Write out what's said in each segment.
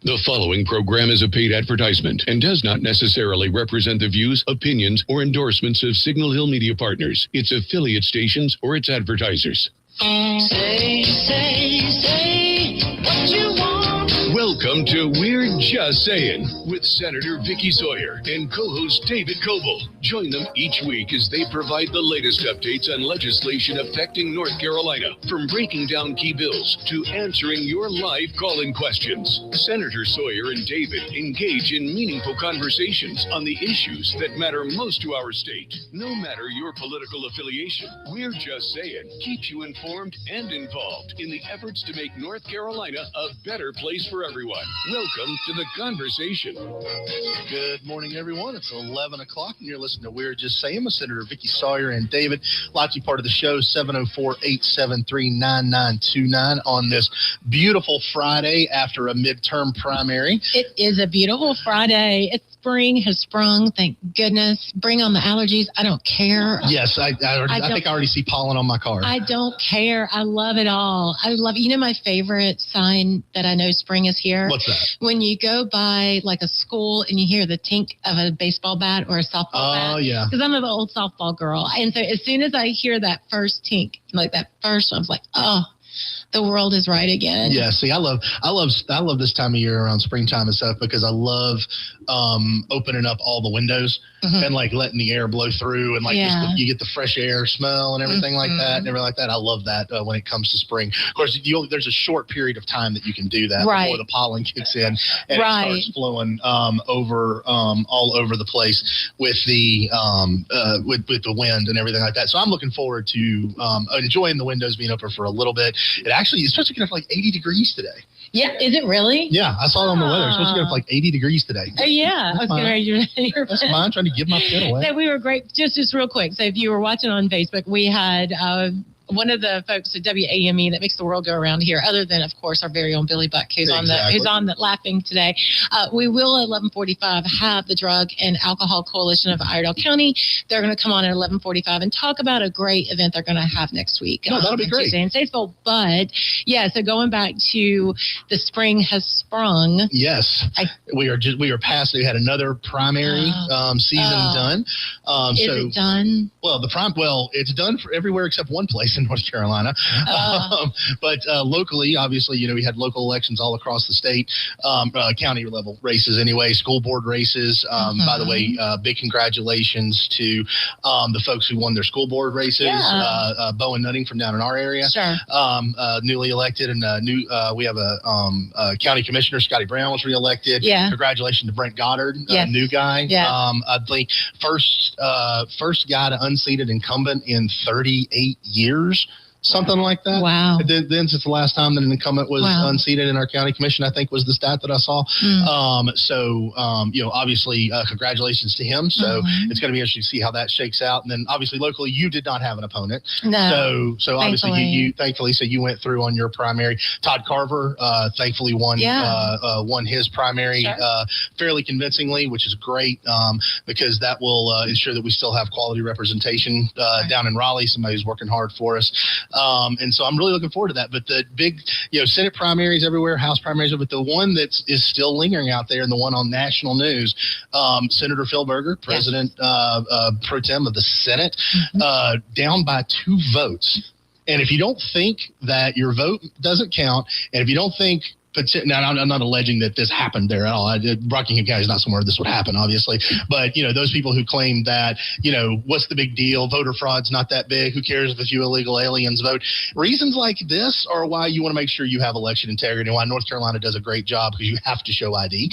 The following program is a paid advertisement and does not necessarily represent the views, opinions, or endorsements of Signal Hill Media Partners, its affiliate stations, or its advertisers. Say what you want. Welcome to We're Just Sayin' with Senator Vickie Sawyer and co-host David Coble. Join them each week as they provide the latest updates on legislation affecting North Carolina, from breaking down key bills to answering your live call-in questions. Senator Sawyer and David engage in meaningful conversations on the issues that matter most to our state. No matter your political affiliation, We're Just Sayin' keeps you informed and involved in the efforts to make North Carolina a better place for everyone. Welcome to the conversation. Good morning, everyone. It's 11 o'clock, and you're listening to We're Just Saying with Senator Vickie Sawyer and David. Like to be part of the show, 704-873-9929 on this beautiful Friday after a midterm primary. It is a beautiful Friday. Spring has sprung, thank goodness. Bring on the allergies. I don't care. Yes, I think I already see pollen on my car. I don't care. I love it all. I love it. You know my favorite sign that I know spring is here? What's that? When you go by like a school and you hear the tink of a baseball bat or a softball bat. Oh, yeah. Because I'm an old softball girl. And so as soon as I hear that first tink, like that first, I was like, oh, the world is right again. Yeah, see, I love this time of year around springtime and stuff because I love opening up all the windows and like letting the air blow through and like you get the fresh air smell and everything like that and everything like that. I love that when it comes to spring. Of course, there's a short period of time that you can do that before the pollen kicks in and it starts flowing all over the place with the with the wind and everything like that. So I'm looking forward to enjoying the windows being open for a little bit. It actually is supposed to get up to like 80 degrees today. Yeah, is it really? Yeah, I saw it on the weather. It's supposed to get up to like 80 degrees today. Oh, yeah. That's mine, trying to give my kid away. So we were great. Just real quick. So if you were watching on Facebook, we had one of the folks at WAME that makes the world go around here, other than, of course, our very own Billy Buck, who's on the laughing today. We will at 11:45 have the Drug and Alcohol Coalition of Iredell County. They're going to come on at 11:45 and talk about a great event they're going to have next week. No, that'll be great. Tuesday in Statesville. But yeah, so going back to the spring has sprung. Yes, we are past. We had another primary season done. Is it done? Well, it's done for everywhere except one place in North Carolina. But locally, obviously, we had local elections all across the state, county level races anyway, school board races. By the way, big congratulations to the folks who won their school board races. Bo and Nutting from down in our area. Sure. Newly elected, and we have a county commissioner, Scotty Brown, was reelected. Yeah. Congratulations to Brent Goddard, new guy. Yeah. I think first guy to unseated incumbent in 38 years. Something like that. Wow. Then since the last time that an incumbent was unseated in our county commission, I think was the stat that I saw. Obviously, congratulations to him. So it's going to be interesting to see how that shakes out. And then obviously locally, you did not have an opponent. No. So obviously you thankfully, so you went through on your primary. Todd Carver, thankfully won his primary fairly convincingly, which is great because that will ensure that we still have quality representation down in Raleigh. Somebody who's working hard for us. And so I'm really looking forward to that. But the big, Senate primaries everywhere, House primaries, but the one that is still lingering out there and the one on national news, Senator Phil Berger, President pro tem of the Senate, down by 2 votes. And if you don't think that your vote doesn't count, and if you don't think now, I'm not alleging that this happened there at all. Rockingham County is not somewhere this would happen, obviously. But, those people who claim that, what's the big deal? Voter fraud's not that big. Who cares if a few illegal aliens vote? Reasons like this are why you want to make sure you have election integrity and why North Carolina does a great job because you have to show ID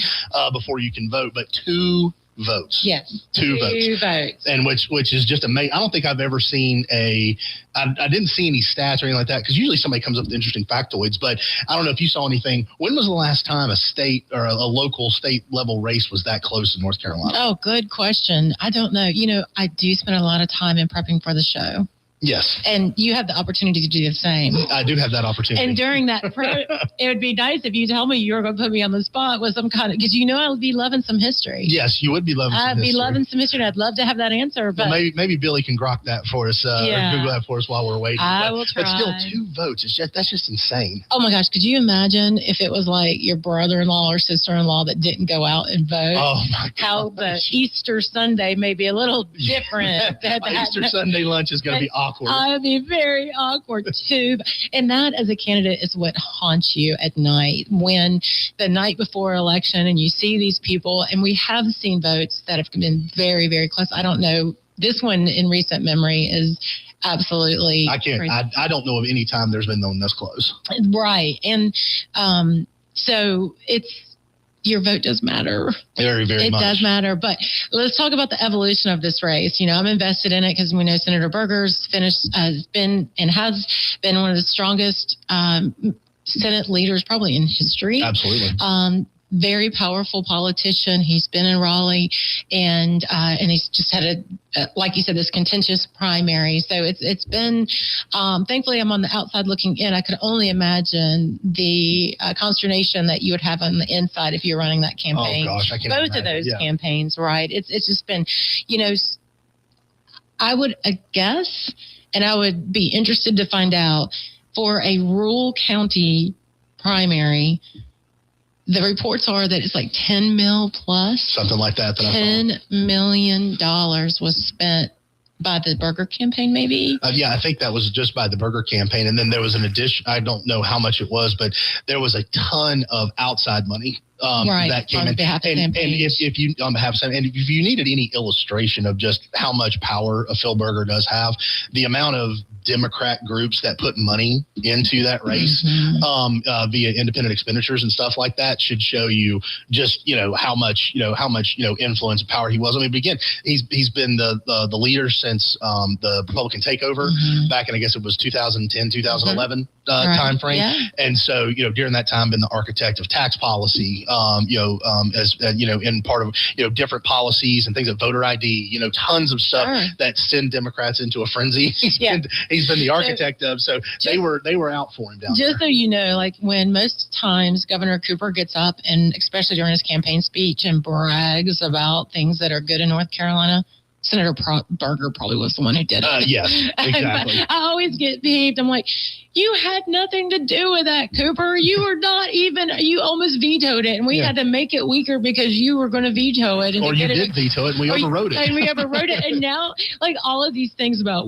before you can vote. But 2 votes. Yes. 2 votes. And which is just amazing. I don't think I've ever seen I didn't see any stats or anything like that because usually somebody comes up with interesting factoids, but I don't know if you saw anything. When was the last time a state or a local state level race was that close in North Carolina? Oh, good question. I don't know. I do spend a lot of time in prepping for the show. Yes. And you have the opportunity to do the same. I do have that opportunity. And during that, it would be nice if you tell me you were going to put me on the spot with some kind of, because I would be loving some history. Yes, you would be loving some history. I'd be loving some history. I'd love to have that answer. But well, maybe Billy can grok that for us, or Google that for us while we're waiting. I will try. But still, 2 votes. That's just insane. Oh my gosh. Could you imagine if it was like your brother-in-law or sister-in-law that didn't go out and vote? Oh my gosh. How the Easter Sunday may be a little different. Easter Sunday lunch is going to be awkward. I'd be very awkward too. And that as a candidate is what haunts you at night, when the night before election and you see these people, and we have seen votes that have been very, very close. I don't know. This one in recent memory is absolutely crazy. I don't know of any time there's been one this close. Right. And so your vote does matter. Very, very much. It does matter. But let's talk about the evolution of this race. I'm invested in it because we know Senator Berger's has been one of the strongest Senate leaders probably in history. Absolutely. Very powerful politician. He's been in Raleigh, and he's just had like you said, this contentious primary. So it's been, thankfully I'm on the outside looking in. I could only imagine the consternation that you would have on the inside if you're running that campaign. Oh gosh, I can't Both of those campaigns, right? It's just been, I would guess, and I would be interested to find out, for a rural county primary, the reports are that it's like $10 million plus. Something like that. $10 million was spent by the Berger campaign, maybe? I think that was just by the Berger campaign. And then there was an addition. I don't know how much it was, but there was a ton of outside money that came in. And if you on behalf of, and if you needed any illustration of just how much power a Phil Berger does have, the amount of Democrat groups that put money into that race via independent expenditures and stuff like that should show you just how much influence and power he was. I mean, but again, he's been the leader since the Republican takeover back in, I guess it was 2010, 2011 time frame. Yeah. And so during that time, been the architect of tax policy. In part of different policies and things like voter ID. Tons of stuff that send Democrats into a frenzy. He's been the architect of. So they were out for him down there. Just so you know, like when most times Governor Cooper gets up and especially during his campaign speech and brags about things that are good in North Carolina, Senator Berger probably was the one who did it. Yes, exactly. I always get peeved. I'm like, you had nothing to do with that, Cooper. You were not even, you almost vetoed it, and we had to make it weaker because you were going to veto it. And or you did veto it, and we overrode it. And we overrode it. And now, like, all of these things about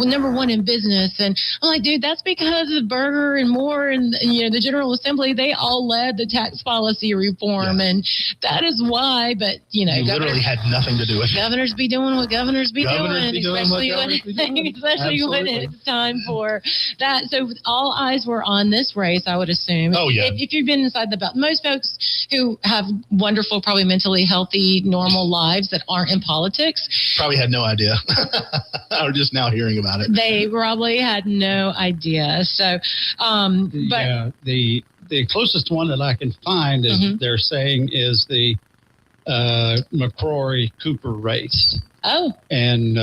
number one in business. And I'm like, dude, that's because of Berger and Moore and, the General Assembly, they all led the tax policy reform. And that is why, but, you literally had nothing to do with it. Governors be doing what governors be doing, especially when it's time for that. So all eyes were on this race, I would assume. Oh, yeah. If you've been inside the belt, most folks who have wonderful, probably mentally healthy, normal lives that aren't in politics probably had no idea. Or just now hearing about it. They probably had no idea. So, the closest one that I can find is they're saying is the McCrory Cooper race. Oh. And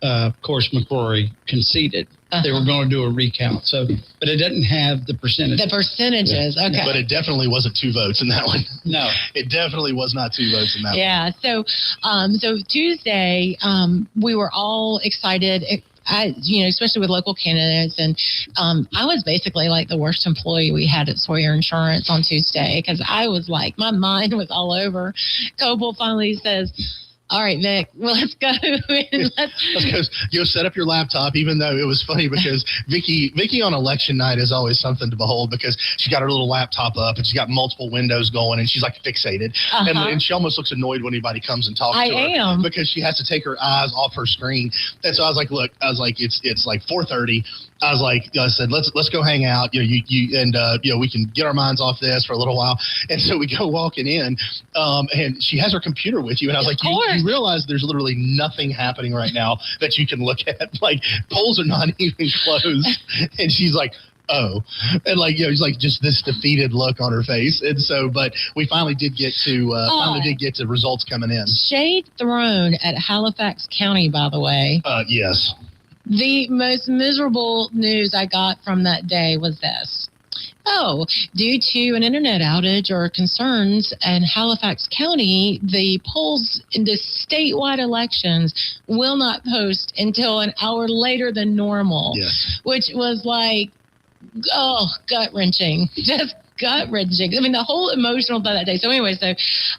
of course, McCrory conceded. They were going to do a recount. So, but it doesn't have the percentages. The percentages, okay. But it definitely wasn't 2 votes in that one. No, it definitely was not 2 votes in that one. Yeah. So, so Tuesday, we were all excited. Especially with local candidates. And I was basically like the worst employee we had at Sawyer Insurance on Tuesday because I was like, my mind was all over. Coble finally says, all right, Vic, well, let's go. Let's go set up your laptop, even though it was funny because Vickie on election night is always something to behold because she's got her little laptop up and she's got multiple windows going and she's like fixated. And she almost looks annoyed when anybody comes and talks to her. I am. Because she has to take her eyes off her screen. And so I was like, look, it's like 4:30. I said, let's go hang out. We can get our minds off this for a little while. And so we go walking in, and she has her computer with you. And I was like, you realize there's literally nothing happening right now that you can look at. Like polls are not even closed. And she's like, oh, and like, you know, it's like just this defeated look on her face. And so, but we finally did get to results coming in. Shade thrown at Halifax County, by the way. Yes. The most miserable news I got from that day was this. Oh, due to an internet outage or concerns in Halifax County, the polls in the statewide elections will not post until an hour later than normal. Yes. Which was like, gut-wrenching. Just gut-wrenching. I mean, the whole emotional about that day. So anyway,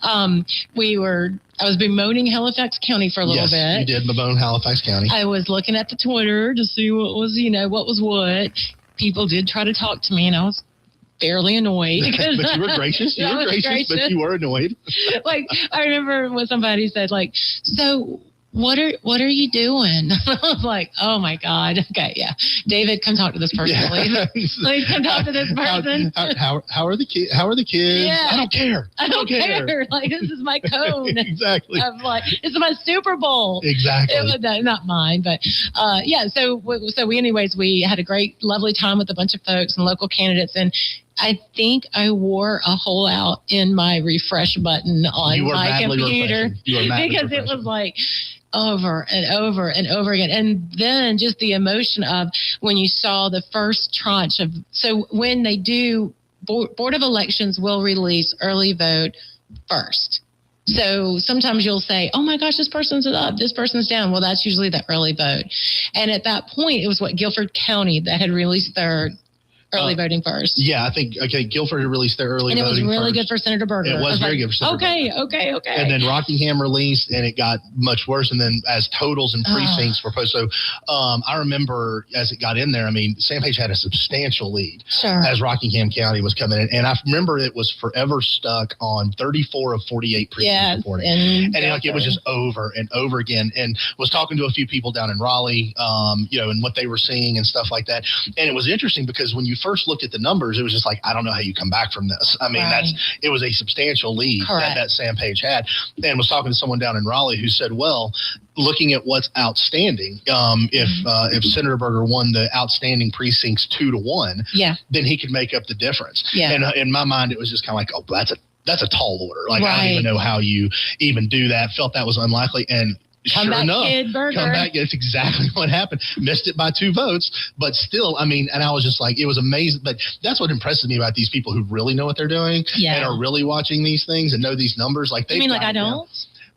I was bemoaning Halifax County for a little bit. Yes, you did bemoan Halifax County. I was looking at the Twitter to see what was what. People did try to talk to me, and I was fairly annoyed. But you were gracious. You were gracious, but you were annoyed. Like, I remember when somebody said, like, so what are you doing? I was like, oh my God. Okay, yeah. David, come talk to this person, please. Please come talk to this person. How are the kids? How are the kids? Yeah. I don't care. I don't care. Like, this is my cone. Exactly. I'm like, this is my Super Bowl. Exactly. Not mine, but yeah. So we had a great, lovely time with a bunch of folks and local candidates, and I think I wore a hole out in my refresh button on my computer because it was like over and over and over again. And then just the emotion of when you saw the first tranche of, so when they do, Board of Elections will release early vote first. So sometimes you'll say, oh my gosh, this person's up, this person's down. Well, that's usually the early vote. And at that point, it was Guilford County that had released their early voting first. Yeah, I think, Guilford released their early voting first. And it was really first. good for Senator Berger. It was very good for Senator Berger. Okay. And then Rockingham released, and it got much worse. And then as totals and precincts were posted. So I remember as it got in there, I mean, Sampage had a substantial lead as Rockingham County was coming in. And I remember it was forever stuck on 34 of 48 precincts reporting. And it was just over and over again. And was talking to a few people down in Raleigh, and what they were seeing and stuff like that. And it was interesting because when you first looked at the numbers, it was just like, I don't know how you come back from this. I mean, it was a substantial lead that Sampage had. And was talking to someone down in Raleigh who said, well, looking at what's outstanding, if Senator Berger won the outstanding precincts 2-1, then he could make up the difference. And in my mind, it was just kind of like, oh, that's a tall order. Like, I don't even know how you even do that. Felt that was unlikely. And sure enough, come back. It's exactly what happened. Missed it by 2 votes, but still, I mean, and I was just like, it was amazing. But that's what impresses me about these people who really know what they're doing and are really watching these things and know these numbers. Like, you mean like I don't?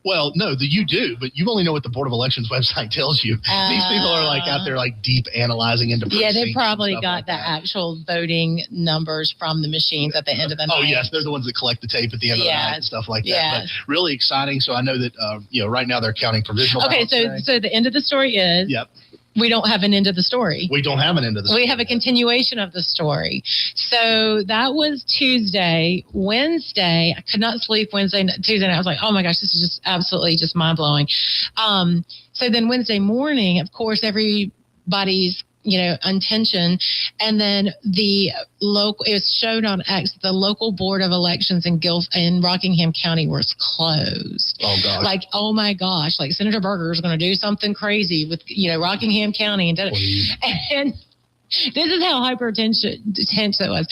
Well, no, you do, but you only know what the Board of Elections website tells you. These people are like out there like deep analyzing into precincts. Yeah, they probably got the actual voting numbers from the machines at the end of the night. Oh, yes, they're the ones that collect the tape at the end of the night and stuff like that. But really exciting. So I know that right now they're counting provisional ballots. Okay, so the end of the story is we don't have an end of the story. We don't have an end of the story. We have a continuation of the story. So that was Tuesday. Wednesday, I could not sleep Tuesday night. I was like, oh my gosh, this is just absolutely just mind blowing. So then Wednesday morning, of course, everybody's intention. And then it was showed on X, the local Board of Elections in Rockingham County was closed. Oh gosh. Like, oh my gosh, like Senator Berger is going to do something crazy with, Rockingham County. And this is how tense it was.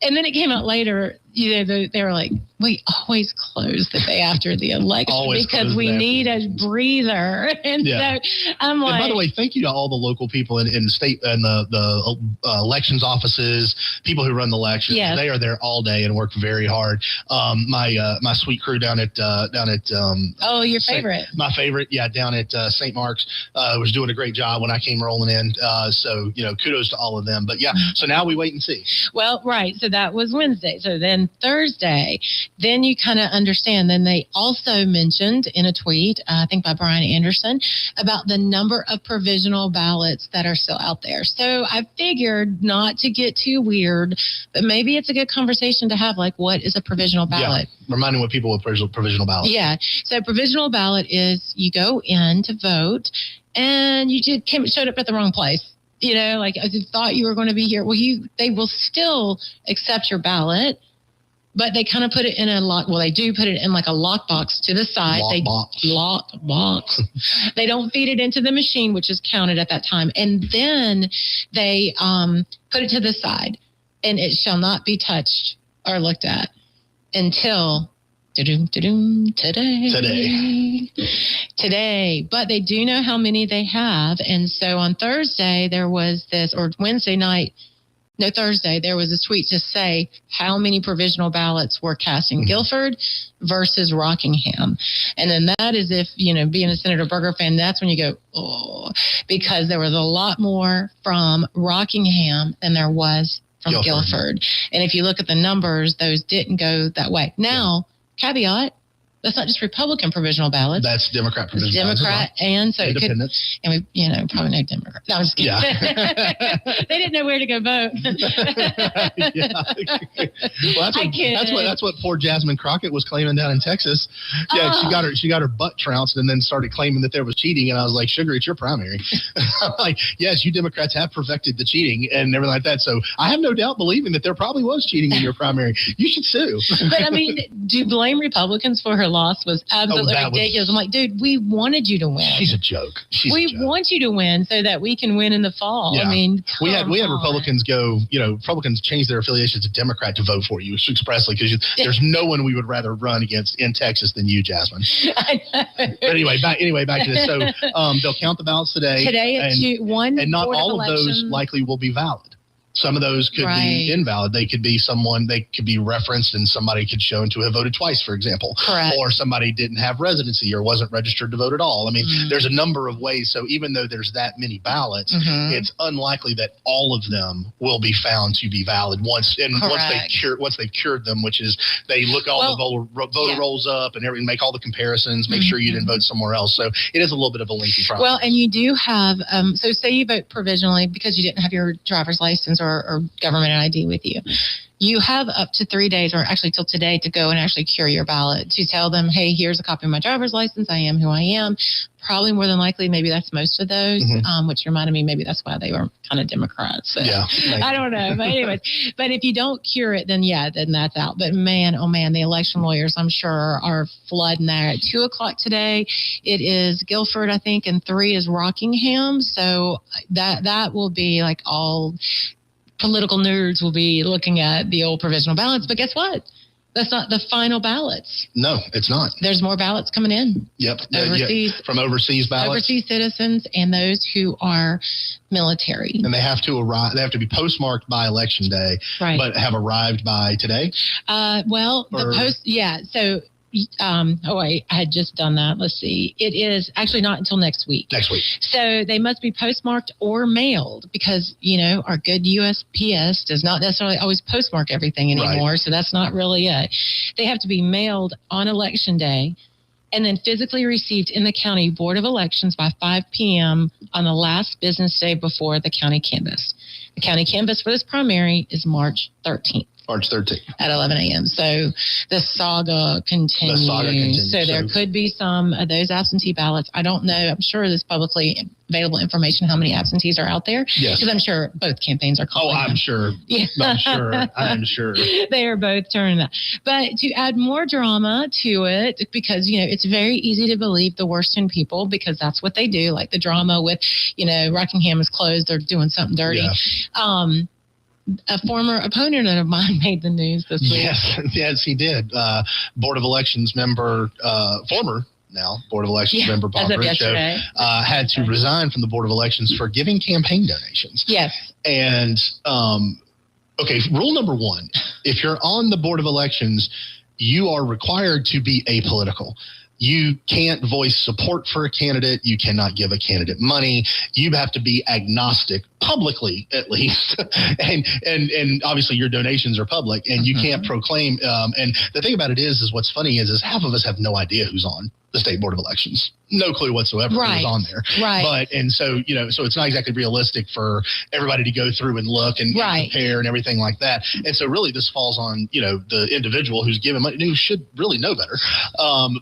And then it came out later, they were like, we always close the day after the election because we need a breather. And so I'm like. And by the way, thank you to all the local people in the state and the elections offices, people who run the elections. Yes. They are there all day and work very hard. My sweet crew down at your favorite. My favorite, down at St. Mark's was doing a great job when I came rolling in. So kudos to all of them. But so now we wait and see. Well, right. So that was Wednesday. So then Thursday, then you kind of understand. Then they also mentioned in a tweet, I think by Brian Anderson, about the number of provisional ballots that are still out there. So I figured not to get too weird, but maybe it's a good conversation to have, like, what is a provisional ballot? Yeah, reminding what people what provisional ballot. Yeah. So provisional ballot is you go in to vote and you just showed up at the wrong place. Like, I thought you were going to be here. Well, they will still accept your ballot, But they kind of put it in a lock. Well, they do put it in like a lockbox to the side. Lockbox. They don't feed it into the machine, which is counted at that time. And then they put it to the side, and it shall not be touched or looked at until today. But they do know how many they have. And so on Thursday, there was this, or Thursday, there was a tweet to say how many provisional ballots were cast in Guilford versus Rockingham. And then that is if, being a Senator Berger fan, that's when you go, oh, because there was a lot more from Rockingham than there was from Guilford. And if you look at the numbers, those didn't go that way. Now, caveat, that's not just Republican provisional ballots. That's Democrat provisional ballots. Democrat, and so Independents. And we, probably no Democrat. No, I was kidding. Yeah. They didn't know where to go vote. Well, that's what poor Jasmine Crockett was claiming down in Texas. Yeah, she got her butt trounced and then started claiming that there was cheating. And I was like, Sugar, it's your primary. I'm like, yes, you Democrats have perfected the cheating and everything like that. So I have no doubt believing that there probably was cheating in your primary. You should sue. But I mean, do you blame Republicans for her loss? Was absolutely ridiculous. I'm like, dude, we wanted you to win. She's a joke. We want you to win so that we can win in the fall. Yeah. I mean, we had Republicans go, Republicans change their affiliation to Democrat to vote for you expressly because there's no one we would rather run against in Texas than you, Jasmine. I know. But anyway, back to this. So they'll count the ballots today. Today at 1. And not all of those likely will be valid. Some of those could be invalid. They could be referenced and somebody could shown to have voted twice, for example. Correct. Or somebody didn't have residency or wasn't registered to vote at all. I mean, there's a number of ways. So even though there's that many ballots, it's unlikely that all of them will be found to be valid once they've cured them, which is they look all the voter rolls up and everything, make all the comparisons, make sure you didn't vote somewhere else. So it is a little bit of a lengthy process. Well, and you do have, so say you vote provisionally because you didn't have your driver's license or government ID with you. You have up to 3 days, or actually till today, to go and actually cure your ballot, to tell them, hey, here's a copy of my driver's license. I am who I am. Probably more than likely, maybe that's most of those, which reminded me maybe that's why they were kind of Democrats. So, yeah. I don't know. But anyways, but if you don't cure it, then that's out. But man, oh man, the election lawyers, I'm sure, are flooding there. At 2:00 today, it is Guilford, I think, and 3 is Rockingham. So that will be like all political nerds will be looking at the old provisional ballots. But guess what? That's not the final ballots. No, it's not. There's more ballots coming in. Yep. Overseas. From overseas ballots. Overseas citizens and those who are military. And they have to arrive. They have to be postmarked by election day, but have arrived by today. So. I had just done that. Let's see. It is actually not until next week. So they must be postmarked or mailed because, our good USPS does not necessarily always postmark everything anymore. Right. So that's not really it. They have to be mailed on election day and then physically received in the county board of elections by 5 p.m. on the last business day before the county canvass. The county canvass for this primary is March 13th. At 11 a.m. So the saga continues. So there could be some of those absentee ballots. I don't know. I'm sure there's publicly available information how many absentees are out there. Yes. Because I'm sure both campaigns are calling. I'm sure. Yeah. I'm sure. They are both turning that. But to add more drama to it, because, it's very easy to believe the worst in people because that's what they do. Like the drama with, Rockingham is closed. They're doing something dirty. Yeah. A former opponent of mine made the news this week. Yes, he did. Board of Elections member, former now Board of Elections member Bob Brincho, had to resign from the Board of Elections for giving campaign donations. Yes. And, rule number 1, if you're on the Board of Elections, you are required to be apolitical. You can't voice support for a candidate. You cannot give a candidate money. You have to be agnostic, publicly at least. and obviously your donations are public and you can't proclaim. And the thing about it is what's funny is half of us have no idea who's on the state board of elections. No clue whatsoever who's on there. Right. So it's not exactly realistic for everybody to go through and look and compare and everything like that. And so really this falls on, the individual who's given money, who should really know better,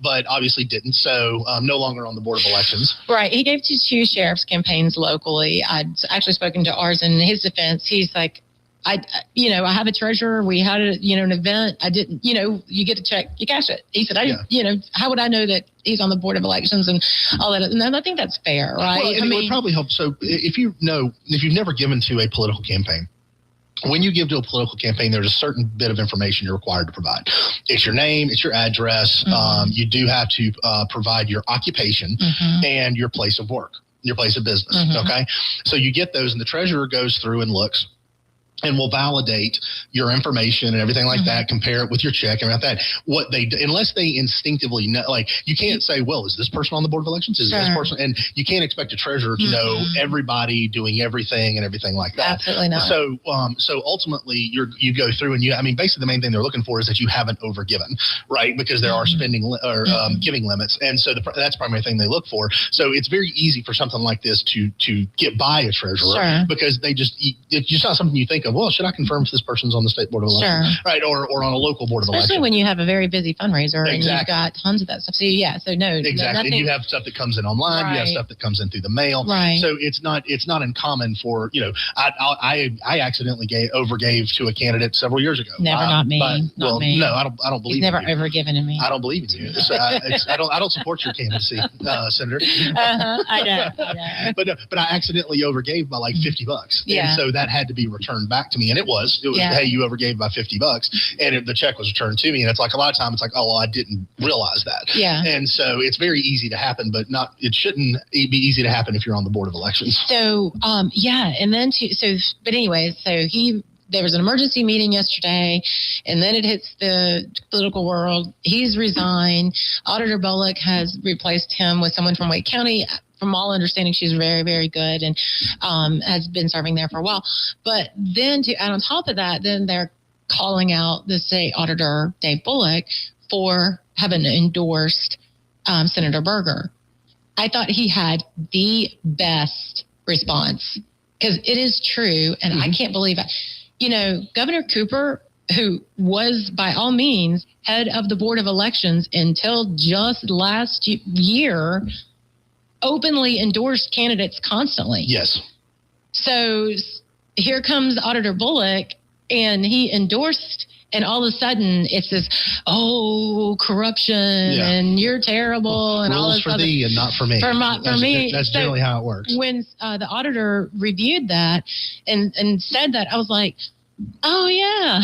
but obviously didn't. So no longer on the board of elections. Right. He gave to 2 sheriff's campaigns locally. I'd actually spoken to ours in his defense. He's like, I have a treasurer. We had an event. I didn't, you get a check, you cash it. He said, how would I know that he's on the board of elections and all that? And I think that's fair, right? Well, it would probably help. So if you've never given to a political campaign, when you give to a political campaign, there's a certain bit of information you're required to provide. It's your name, it's your address. You do have to provide your occupation and your place of work, your place of business. Okay. So you get those, and the treasurer goes through and looks and will validate your information and everything like that, compare it with your check and that. What they do, unless they instinctively know, like you can't say, well, is this person on the board of elections? Is this person? And you can't expect a treasurer to know everybody doing everything and everything like that. Absolutely not. So ultimately you go through and basically the main thing they're looking for is that you haven't overgiven, right? Because there are spending or giving limits. And so that's the primary thing they look for. So it's very easy for something like this to get by a treasurer because it's just not something you think of. Well, should I confirm if this person's on the state board of elections, right, or on a local board of elections? Especially when you have a very busy fundraiser and you've got tons of that stuff. So no, exactly. And you have stuff that comes in online, you have stuff that comes in through the mail, right? So it's not uncommon for I accidentally overgave to a candidate several years ago. Not me. No, I don't believe. He's never overgiven in me. I don't believe in you. I don't support your candidacy, Senator. I know. But I accidentally overgave by like $50, and so that had to be returned back to me, and it was hey, you overgave by $50, and the check was returned to me, and it's like a lot of times it's like, oh, well, I didn't realize that, and so it's very easy to happen, but it shouldn't be easy to happen if you're on the board of elections. So and then but anyway, there was an emergency meeting yesterday, and then it hits the political world. He's resigned. Auditor Bullock has replaced him with someone from Wake County. From all understanding, she's very, very good and has been serving there for a while. But then to add on top of that, then they're calling out the state auditor, Dave Bullock, for having endorsed Senator Berger. I thought he had the best response because it is true, and I can't believe it. Governor Cooper, who was by all means head of the Board of Elections until just last year, openly endorsed candidates constantly. Yes. So here comes Auditor Bullock, and he endorsed, and all of a sudden it's this, corruption, and you're terrible, and all this for thee and not for me. For me. That's generally how it works. When the auditor reviewed that and said that, I was like, oh, yeah,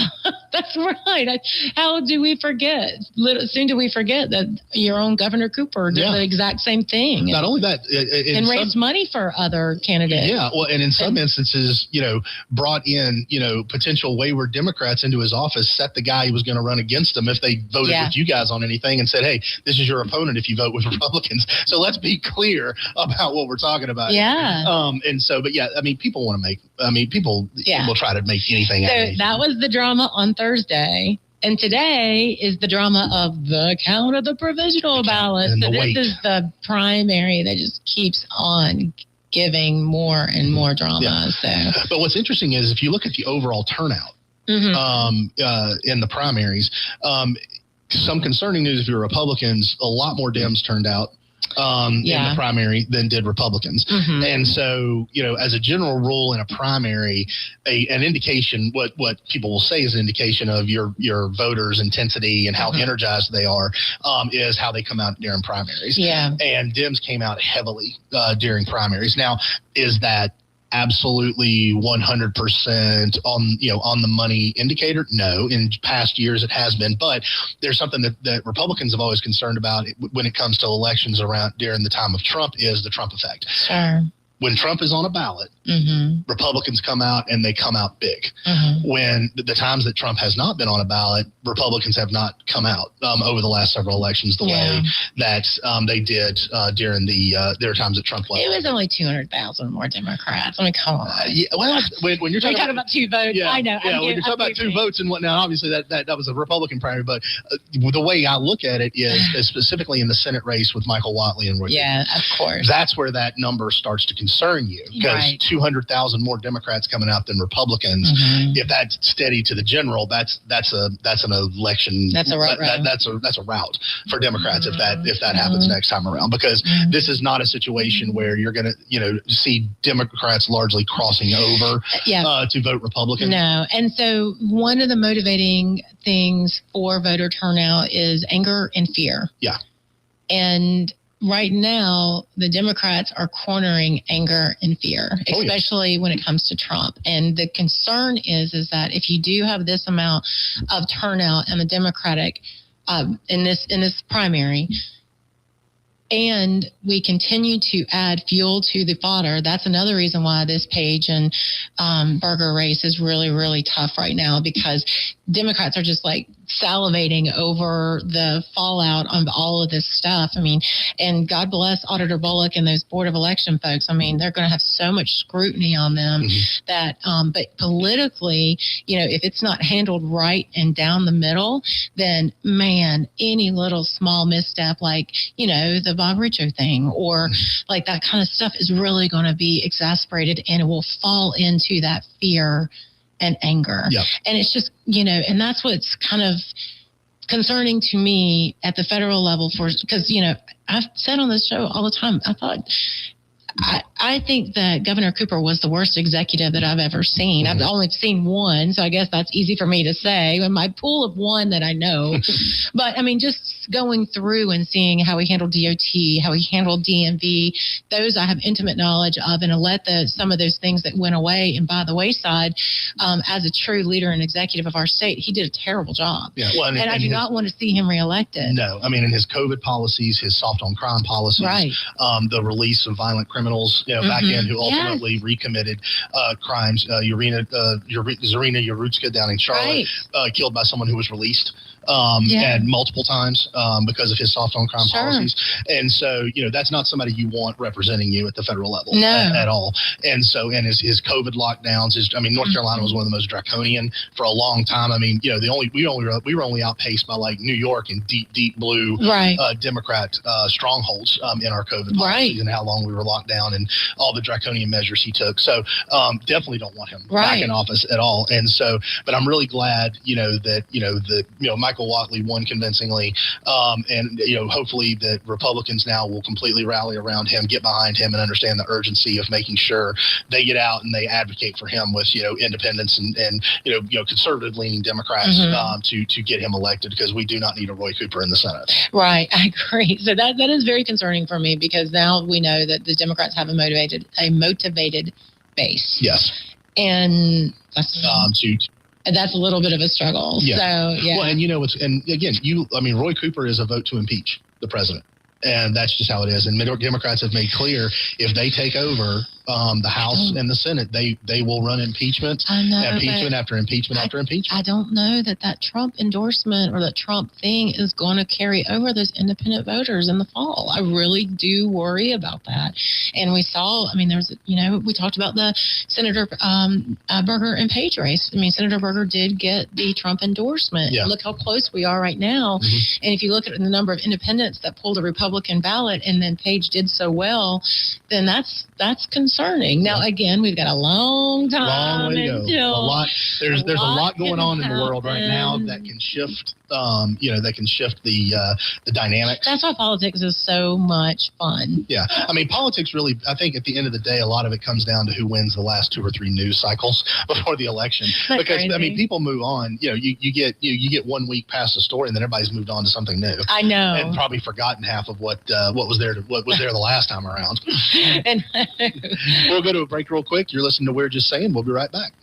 that's right. How do we forget? Soon do we forget that your own Governor Cooper did the exact same thing. Not only that. And raised money for other candidates. Yeah, well, and in some instances, brought in, potential wayward Democrats into his office, set the guy who was going to run against him if they voted with you guys on anything, and said, hey, this is your opponent if you vote with Republicans. So let's be clear about what we're talking about. Yeah. People want to people try to make anything. So that was the drama on Thursday. And today is the drama of the count of the provisional ballots. So this is the primary that just keeps on giving more and more drama. Yeah. But what's interesting is if you look at the overall turnout in the primaries, some concerning news if you're Republicans, a lot more Dems turned out in the primary than did Republicans. And so, as a general rule in a primary, an indication, what people will say is an indication of your voters' intensity and how energized they are, is how they come out during primaries. Yeah. And Dems came out heavily during primaries. Now, is that absolutely 100% on the money indicator? No. In past years it has been, but there's something that Republicans have always concerned about when it comes to elections around during the time of Trump is the Trump effect. Sure. When Trump is on a ballot, Republicans come out and they come out big. When the times that Trump has not been on a ballot, Republicans have not come out over the last several elections the way that they did during their times that Trump was. It was only 200,000 more Democrats. I mean, come on. When you're talking about 2 votes, I know. When you're talking about 2 votes and whatnot, obviously that was a Republican primary. But the way I look at it is specifically in the Senate race with Michael Whatley and Roy. Yeah, of course. That's where that number starts to concern you because 200,000 more Democrats coming out than Republicans. If that's steady to the general, that's an election. That's a route. That's a route for Democrats if that happens next time around, because this is not a situation where you're going to see Democrats largely crossing over to vote Republican. No, and so one of the motivating things for voter turnout is anger and fear. Yeah, and right now, the Democrats are cornering anger and fear, especially when it comes to Trump. And the concern is that if you do have this amount of turnout in the Democratic in this primary, and we continue to add fuel to the fodder, that's another reason why this Page and Berger race is really, really tough right now, because Democrats are just like salivating over the fallout of all of this stuff. I mean, and God bless Auditor Bullock and those Board of Election folks. I mean, they're going to have so much scrutiny on them that, but politically, if it's not handled right and down the middle, then man, any little small misstep like, the Bob Richo thing or like that kind of stuff is really going to be exasperated, and it will fall into that fear and anger. Yep. And it's just, and that's what's kind of concerning to me at the federal level because, I've said on this show all the time, I think that Governor Cooper was the worst executive that I've ever seen. I've only seen one, so I guess that's easy for me to say. In my pool of one that I know. But, I mean, just going through and seeing how he handled DOT, how he handled DMV, those I have intimate knowledge of, and to let some of those things that went away and by the wayside, as a true leader and executive of our state, he did a terrible job. Yeah. Well, and I do not want to see him reelected. No. I mean, in his COVID policies, his soft on crime policies, the release of violent criminals, back in who ultimately recommitted crimes. Zarina Yarutska down in Charlotte, killed by someone who was released. And multiple times because of his soft on crime policies. And so, that's not somebody you want representing you at the federal level at all. And so, and his COVID lockdowns North Carolina was one of the most draconian for a long time. I mean, we were only outpaced by like New York and deep blue Democrat strongholds in our COVID policies and how long we were locked down and all the draconian measures he took. So definitely don't want him back in office at all. And so, but I'm really glad, that Michael Whatley won convincingly, and hopefully that Republicans now will completely rally around him, get behind him, and understand the urgency of making sure they get out and they advocate for him with independents and conservative leaning Democrats to get him elected, because we do not need a Roy Cooper in the Senate. Right, I agree. So that is very concerning for me, because now we know that the Democrats have a motivated base. Yes, and that's a little bit of a struggle. Yeah. So, yeah. Well, and again, Roy Cooper is a vote to impeach the president. And that's just how it is. And Democrats have made clear if they take over the House and the Senate, they will run impeachment after impeachment after impeachment. I don't know that Trump endorsement or that Trump thing is going to carry over those independent voters in the fall. I really do worry about that. And we saw, there's, we talked about the Senator Berger and Page race. Senator Berger did get the Trump endorsement. Yeah. Look how close we are right now. And if you look at the number of independents that pulled a Republican ballot and then Page did so well, then that's concerning. Now, again, we've got a long time until there's a lot going on in the world right now that can shift. That can shift the dynamics. That's why politics is so much fun. Yeah, politics really. I think at the end of the day, a lot of it comes down to who wins the last 2 or 3 news cycles before the election. That's because crazy. People move on. You get 1 week past the story, and then everybody's moved on to something new. I know, and probably forgotten half of what was there the last time around. And we'll go to a break real quick. You're listening to We're Just Saying. We'll be right back.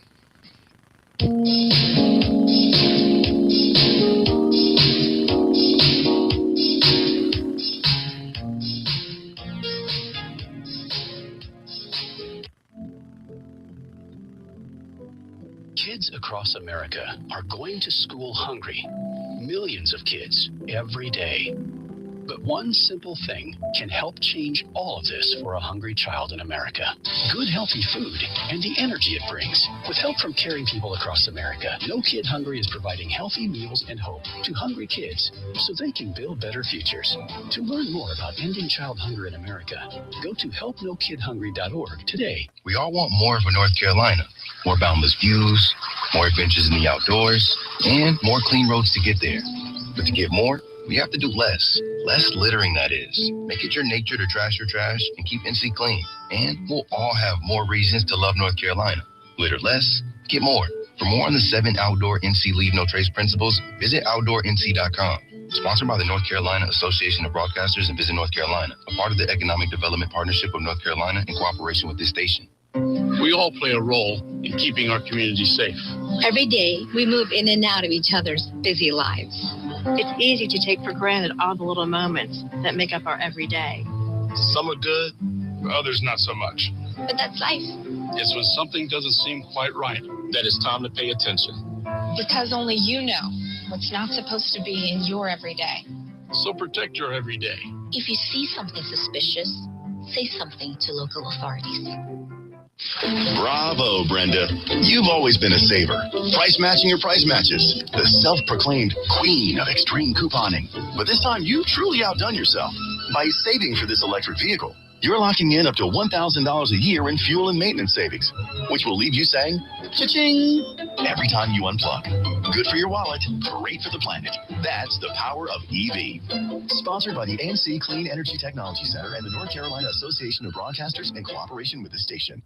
Kids across America are going to school hungry. Millions of kids every day. But one simple thing can help change all of this for a hungry child in America. Good, healthy food and the energy it brings. With help from caring people across America, No Kid Hungry is providing healthy meals and hope to hungry kids so they can build better futures. To learn more about ending child hunger in America, go to helpnokidhungry.org today. We all want more for North Carolina. More boundless views, more adventures in the outdoors, and more clean roads to get there. But to get more, we have to do less. Less littering, that is. Make it your nature to trash your trash and keep NC clean. And we'll all have more reasons to love North Carolina. Litter less, get more. For more on the 7 outdoor NC Leave No Trace principles, visit outdoornc.com. Sponsored by the North Carolina Association of Broadcasters and Visit North Carolina, a part of the Economic Development Partnership of North Carolina in cooperation with this station. We all play a role in keeping our community safe. Every day, we move in and out of each other's busy lives. It's easy to take for granted all the little moments that make up our everyday. Some are good, others not so much. But that's life. It's when something doesn't seem quite right that it's time to pay attention. Because only you know what's not supposed to be in your everyday. So protect your everyday. If you see something suspicious, say something to local authorities. Bravo, Brenda. You've always been a saver. Price matching your price matches. The self-proclaimed queen of extreme couponing. But this time, you truly outdone yourself. By saving for this electric vehicle, you're locking in up to $1,000 a year in fuel and maintenance savings, which will leave you saying, cha-ching, every time you unplug. Good for your wallet, great for the planet. That's the power of EV. Sponsored by the ANC Clean Energy Technology Center and the North Carolina Association of Broadcasters in cooperation with the station.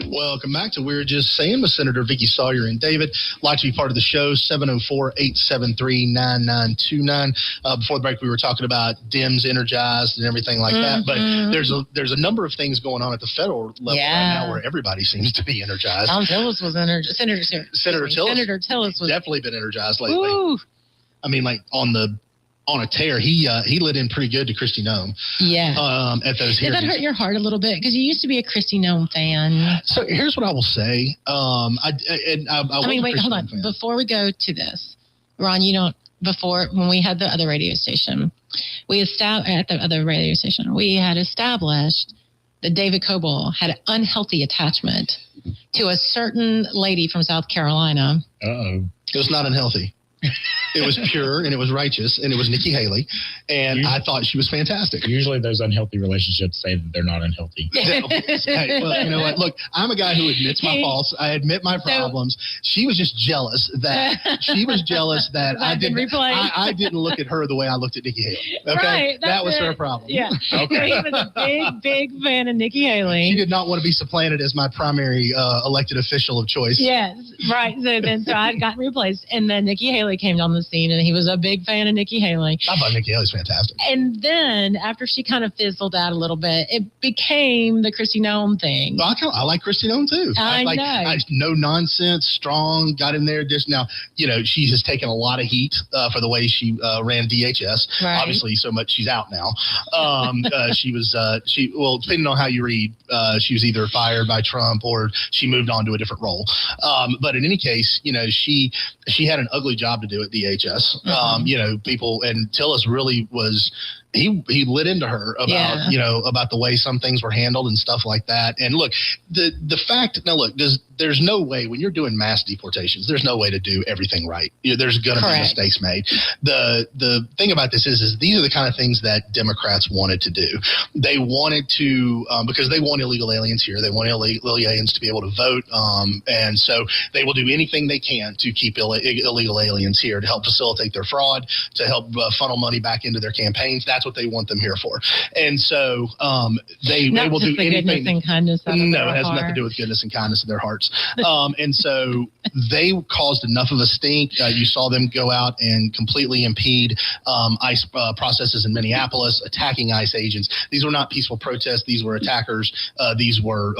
Welcome back to We're Just Saying with Senator Vickie Sawyer and David. Like to be part of the show, 704-873-9929. Before the break, we were talking about DIMS energized and everything like that. But there's a number of things going on at the federal level right now where everybody seems to be energized. Tom Tillis was energized. Senator Tillis was definitely been energized lately. Ooh. I mean, like on a tear. He lit in pretty good to Kristi Noem. Yeah. At those hearings. Did that hurt your heart a little bit? Because you used to be a Kristi Noem fan. So here's what I will say. Wait, hold on. Fan. Before we go to this, Ron, when we had the other radio station, we had established that David Coble had an unhealthy attachment to a certain lady from South Carolina. Uh-oh. It was not unhealthy. It was pure and it was righteous and it was Nikki Haley, and I thought she was fantastic. Usually those unhealthy relationships say that they're not unhealthy. Hey, well, you know what? Look, I'm a guy who admits my faults. I admit my problems. She was just jealous that I didn't look at her the way I looked at Nikki Haley. Okay, right, that was her problem. Yeah. Okay. He was a big fan of Nikki Haley. She did not want to be supplanted as my primary elected official of choice. Yes, right. So I got replaced, and then Nikki Haley came on the scene, and he was a big fan of Nikki Haley. I thought Nikki Haley's fantastic. And then after she kind of fizzled out a little bit, it became the Kristi Noem thing. Well, I like Kristi Noem too. I know. No nonsense, strong, got in there. Just now, she has taken a lot of heat for the way she ran DHS. Right. Obviously, so much she's out now. Depending on how you read, she was either fired by Trump or she moved on to a different role. But in any case, she had an ugly job to do at DHS. People, and Tillis really was, he lit into her about, about the way some things were handled and stuff like that. And look, the fact, there's no way when you're doing mass deportations, there's no way to do everything right. There's going to be mistakes made. The thing about this is these are the kind of things that Democrats wanted to do. They wanted to, because they want illegal aliens here. They want illegal aliens to be able to vote. And so they will do anything they can to keep illegal aliens here to help facilitate their fraud, to help funnel money back into their campaigns. That's what they want them here for. And so they will do anything. Goodness and kindness out of no, it has nothing to do with goodness and kindness in their hearts. And so they caused enough of a stink. You saw them go out and completely impede ICE processes in Minneapolis, attacking ICE agents. These were not peaceful protests. These were attackers. These were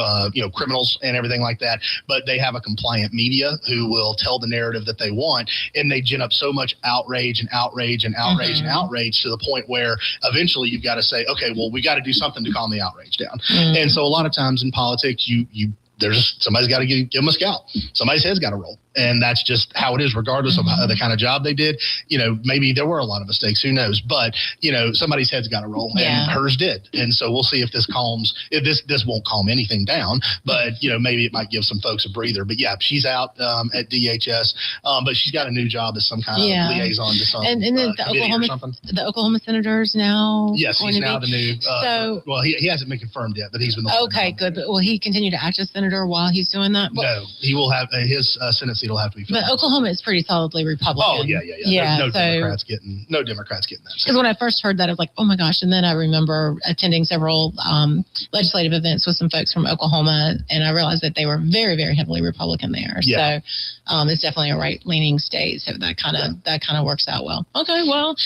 criminals and everything like that. But they have a compliant media who will tell the narrative that they want, and they gin up so much outrage and outrage and outrage and outrage to the point where eventually you've got to say, okay, well, we got to do something to calm the outrage down. And so a lot of times in politics, somebody's got to give them a scalp. Somebody's head's got to roll. And that's just how it is, regardless of the kind of job they did. Maybe there were a lot of mistakes, who knows? But, somebody's head's got to roll, and hers did. And so we'll see if this calms, if this won't calm anything down, but, maybe it might give some folks a breather. But yeah, she's out at DHS, but she's got a new job as some kind of liaison to some and then the Oklahoma senators now. Yes, he's now the new. Well, he hasn't been confirmed yet, but he's been. Okay, good. But will he continue to act as senator while he's doing that? No, he will have his Senate seat will have to be filled. But Oklahoma is pretty solidly Republican. Oh yeah. No Democrats getting that. Because when I first heard that, I was like, oh my gosh! And then I remember attending several legislative events with some folks from Oklahoma, and I realized that they were very, very heavily Republican there. Yeah. So it's definitely a right-leaning state. So that kind of works out well. Okay, well,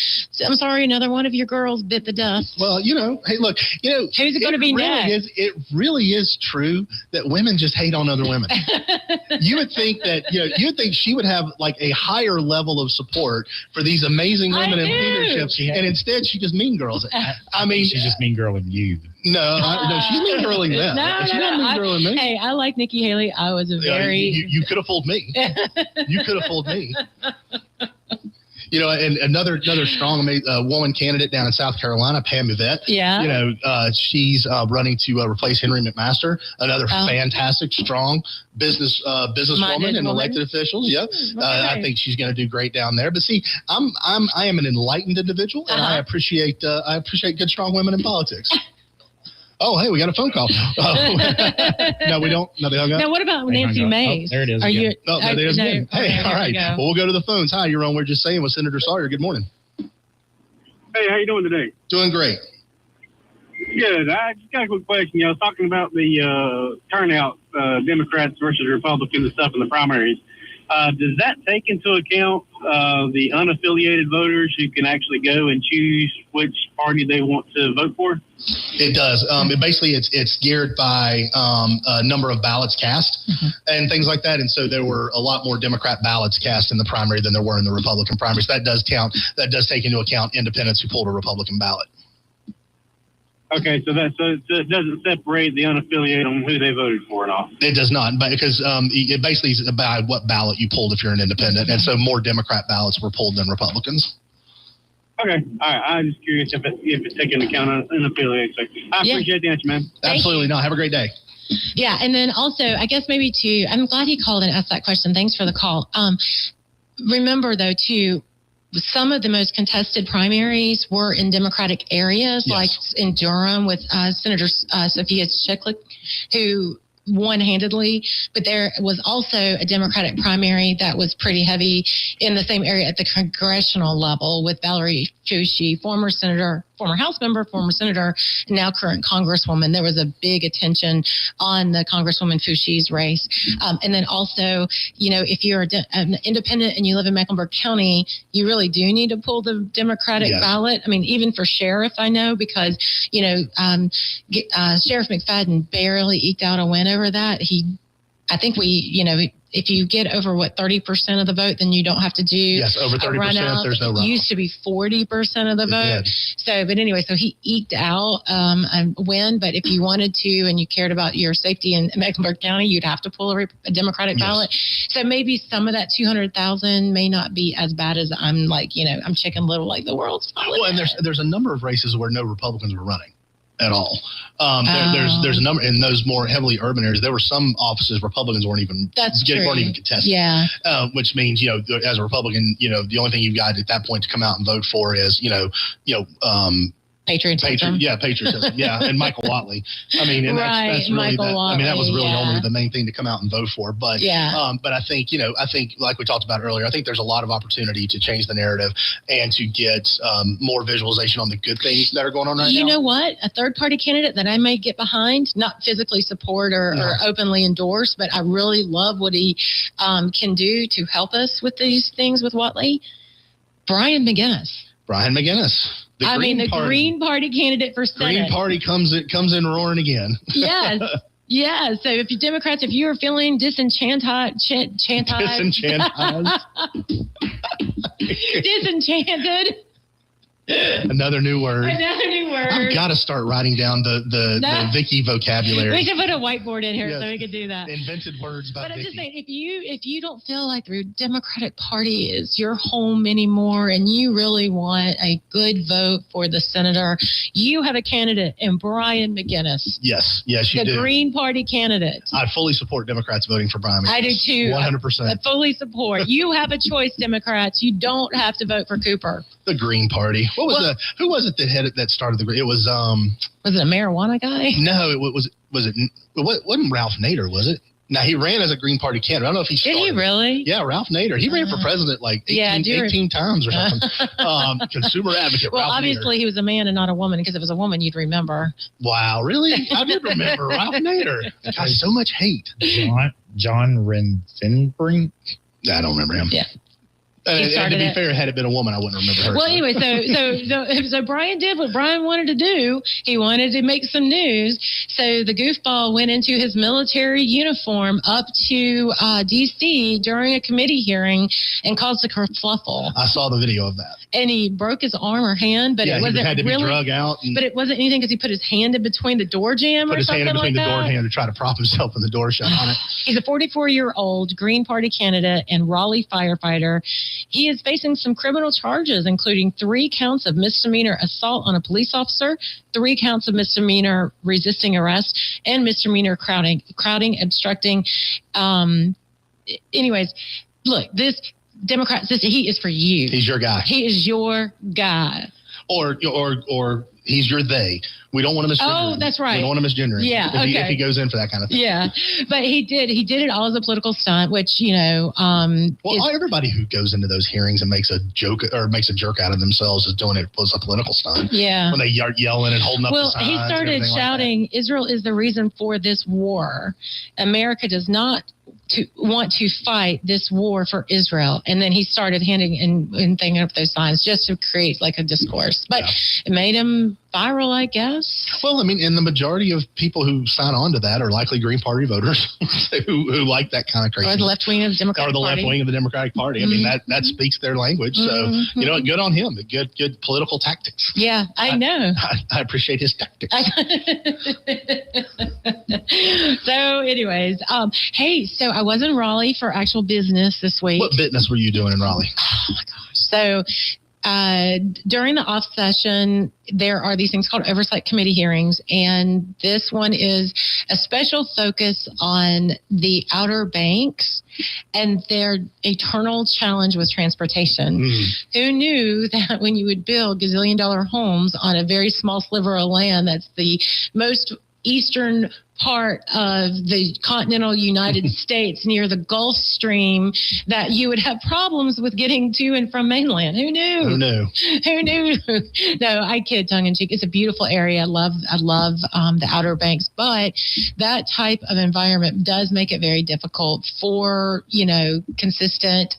I'm sorry, another one of your girls bit the dust. Well, hey, look, who's it going to be next? It really is true that women just hate on other women. You would think that you'd think she would have like a higher level of support for these amazing women in leadership, and instead she just mean girls. I mean, she's just mean girling you. No, she's mean girling them. She's not mean girling me. Hey, I like Nikki Haley. I was a very you could have fooled me. You could have fooled me. And another strong woman candidate down in South Carolina, Pam Yvette. Yeah. She's running to replace Henry McMaster, another fantastic, strong businesswoman and elected officials. Yep. I think she's going to do great down there. But see, I am an enlightened individual, and I appreciate good, strong women in politics. Oh, hey, we got a phone call. No, we don't. No, they hung up. Now, what about Nancy Mace? There it is. Are you? No, there it is. Hey, all right. Well, we'll go to the phones. Hi, you're on We're Just Saying with Senator Sawyer. Good morning. Hey, how you doing today? Doing great. Good. I just got a quick question. I was talking about the turnout, Democrats versus Republicans and stuff in the primaries. Does that take into account the unaffiliated voters who can actually go and choose which party they want to vote for? It does. It's geared by a number of ballots cast and things like that. And so there were a lot more Democrat ballots cast in the primary than there were in the Republican primaries. That does count. That does take into account independents who pulled a Republican ballot. Okay, so it doesn't separate the unaffiliated on who they voted for and all. It does not, but because it basically is about what ballot you pulled if you're an independent, and so more Democrat ballots were pulled than Republicans. Okay, all right. I'm just curious if it's taking into account unaffiliated. So I appreciate the answer, man. Absolutely not. Have a great day. Yeah, and then also, I guess maybe too, I'm glad he called and asked that question. Thanks for the call. Remember though too, some of the most contested primaries were in Democratic areas, like in Durham with Senator Sophia Chiklik, who won handedly. But there was also a Democratic primary that was pretty heavy in the same area at the congressional level with Valerie Foushee, former House member, former senator, and now current Congresswoman. There was a big attention on the Congresswoman Foushee's race. And then also, if you're an independent and you live in Mecklenburg County, you really do need to pull the Democratic ballot. I mean, even for sheriff, I know, because, Sheriff McFadden barely eked out a win over that. I think if you get over 30% of the vote, then you don't have to do over 30%. There's no runoff. It used to be 40% of the vote. So, but anyway, so he eked out a win. But if you wanted to and you cared about your safety in Mecklenburg County, you'd have to pull a Democratic ballot. So maybe some of that 200,000 may not be as bad as I'm I'm Chicken Little, like the world's falling. Well, and there's a number of races where no Republicans were running at all. There's a number in those more heavily urban areas. There were some offices Republicans weren't even contested. Yeah. Which means, as a Republican, the only thing you've got at that point to come out and vote for is, patriotism. Patriotism. Yeah, and Michael Whatley. I mean, and that's really that was really only the main thing to come out and vote for. But but I think like we talked about earlier, I think there's a lot of opportunity to change the narrative and to get more visualization on the good things that are going on right now. You know what? A third party candidate that I may get behind, not physically support or openly endorse, but I really love what he can do to help us with these things with Whatley. Brian McGinnis. The Green Party candidate for Senate. Green Party comes in roaring again. Yes. Yeah. So if you Democrats, if you are feeling disenchanted, Another new word. Another new word. I've got to start writing down the Vickie vocabulary. We should put a whiteboard in here so we could do that. Invented words by Vickie. But I'm just saying, if you don't feel like the Democratic Party is your home anymore, and you really want a good vote for the senator, you have a candidate in Brian McGinnis. Yes, you do. The Green Party candidate. I fully support Democrats voting for Brian McGinnis. I do too. 100%. I fully support. You have a choice, Democrats. You don't have to vote for Cooper. The Green Party. Who was it that started the Green? It was Was it a marijuana guy? No, it wasn't Ralph Nader, was it? Now, he ran as a Green Party candidate. I don't know if he started. Did he really? Yeah, Ralph Nader. He ran for president like 18 times or something. Consumer advocate. Well, Ralph obviously Nader. he was a man and not a woman, because if it was a woman, you'd remember. Wow, really? I did remember Ralph Nader. Got so much hate. John Rensenbrink? I don't remember him. Yeah. And to be fair, had it been a woman, I wouldn't remember her. Well, anyway, so Brian did what Brian wanted to do. He wanted to make some news. So the goofball went into his military uniform up to D.C. during a committee hearing and caused a kerfluffle. I saw the video of that. And he broke his arm or hand, but it wasn't he had to really be drug out. But it wasn't anything because he put his hand in between the door jamb or something like that. Put his hand in between the door jamb to try to prop himself when the door shut on it. He's a 44-year-old Green Party candidate and Raleigh firefighter. He is facing some criminal charges, including 3 counts of misdemeanor assault on a police officer, 3 counts of misdemeanor resisting arrest, and misdemeanor crowding, obstructing. Anyways, look, this Democrat, he is for you. He's your guy. He is your guy. Or he's your they. We don't want to misgender him. Oh, that's right. We don't want to misgender him. Yeah, if he goes in for that kind of thing. Yeah, but he did it all as a political stunt, which, everybody who goes into those hearings and makes a joke or makes a jerk out of themselves is doing it as a political stunt. Yeah. When they start yelling and holding up the signs. Well, he started shouting, Israel is the reason for this war. America does not want to fight this war for Israel. And then he started handing and thinking up those signs just to create like a discourse. But it made him viral, I guess. Well, I mean, and the majority of people who sign on to that are likely Green Party voters who like that kind of crazy. Or the left wing of the Democratic Party. Or the left wing of the Democratic Party. I mean, that speaks their language. So, you know what? Good on him. Good political tactics. Yeah, I know. I appreciate his tactics. So, anyways, hey, so I was in Raleigh for actual business this week. What business were you doing in Raleigh? Oh, my gosh. So, during the off session, there are these things called oversight committee hearings, and this one is a special focus on the Outer Banks and their eternal challenge with transportation. Who knew that when you would build gazillion-dollar homes on a very small sliver of land that's the most eastern part of the continental United States near the Gulf Stream, that you would have problems with getting to and from mainland. Who knew? Who knew? Who knew? No, I kid, tongue in cheek. It's a beautiful area. I love the Outer Banks, but that type of environment does make it very difficult for, consistent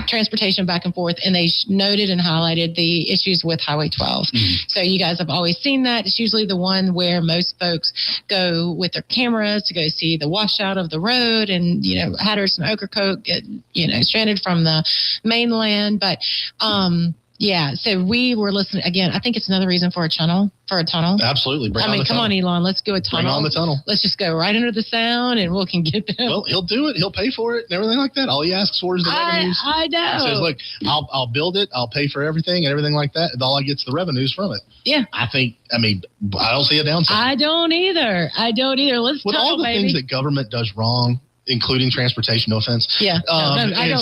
transportation back and forth, and they noted and highlighted the issues with Highway 12. So you guys have always seen that. It's usually the one where most folks go with their cameras to go see the washout of the road, and Hatteras and Ocracoke get stranded from the mainland. But yeah, so we were listening again. I think it's another reason for a tunnel. Absolutely. Come on, Elon. Let's go a tunnel. Bring on the tunnel. Let's just go right under the sound, and we can get there. Well, he'll do it. He'll pay for it and everything like that. All he asks for is the revenues. I know. He says, look, I'll build it. I'll pay for everything and everything like that. And all I get's the revenues from it. Yeah. I don't see a downside. I don't either. Let's with all the things that government does wrong, including transportation, no offense. Yeah. I don't.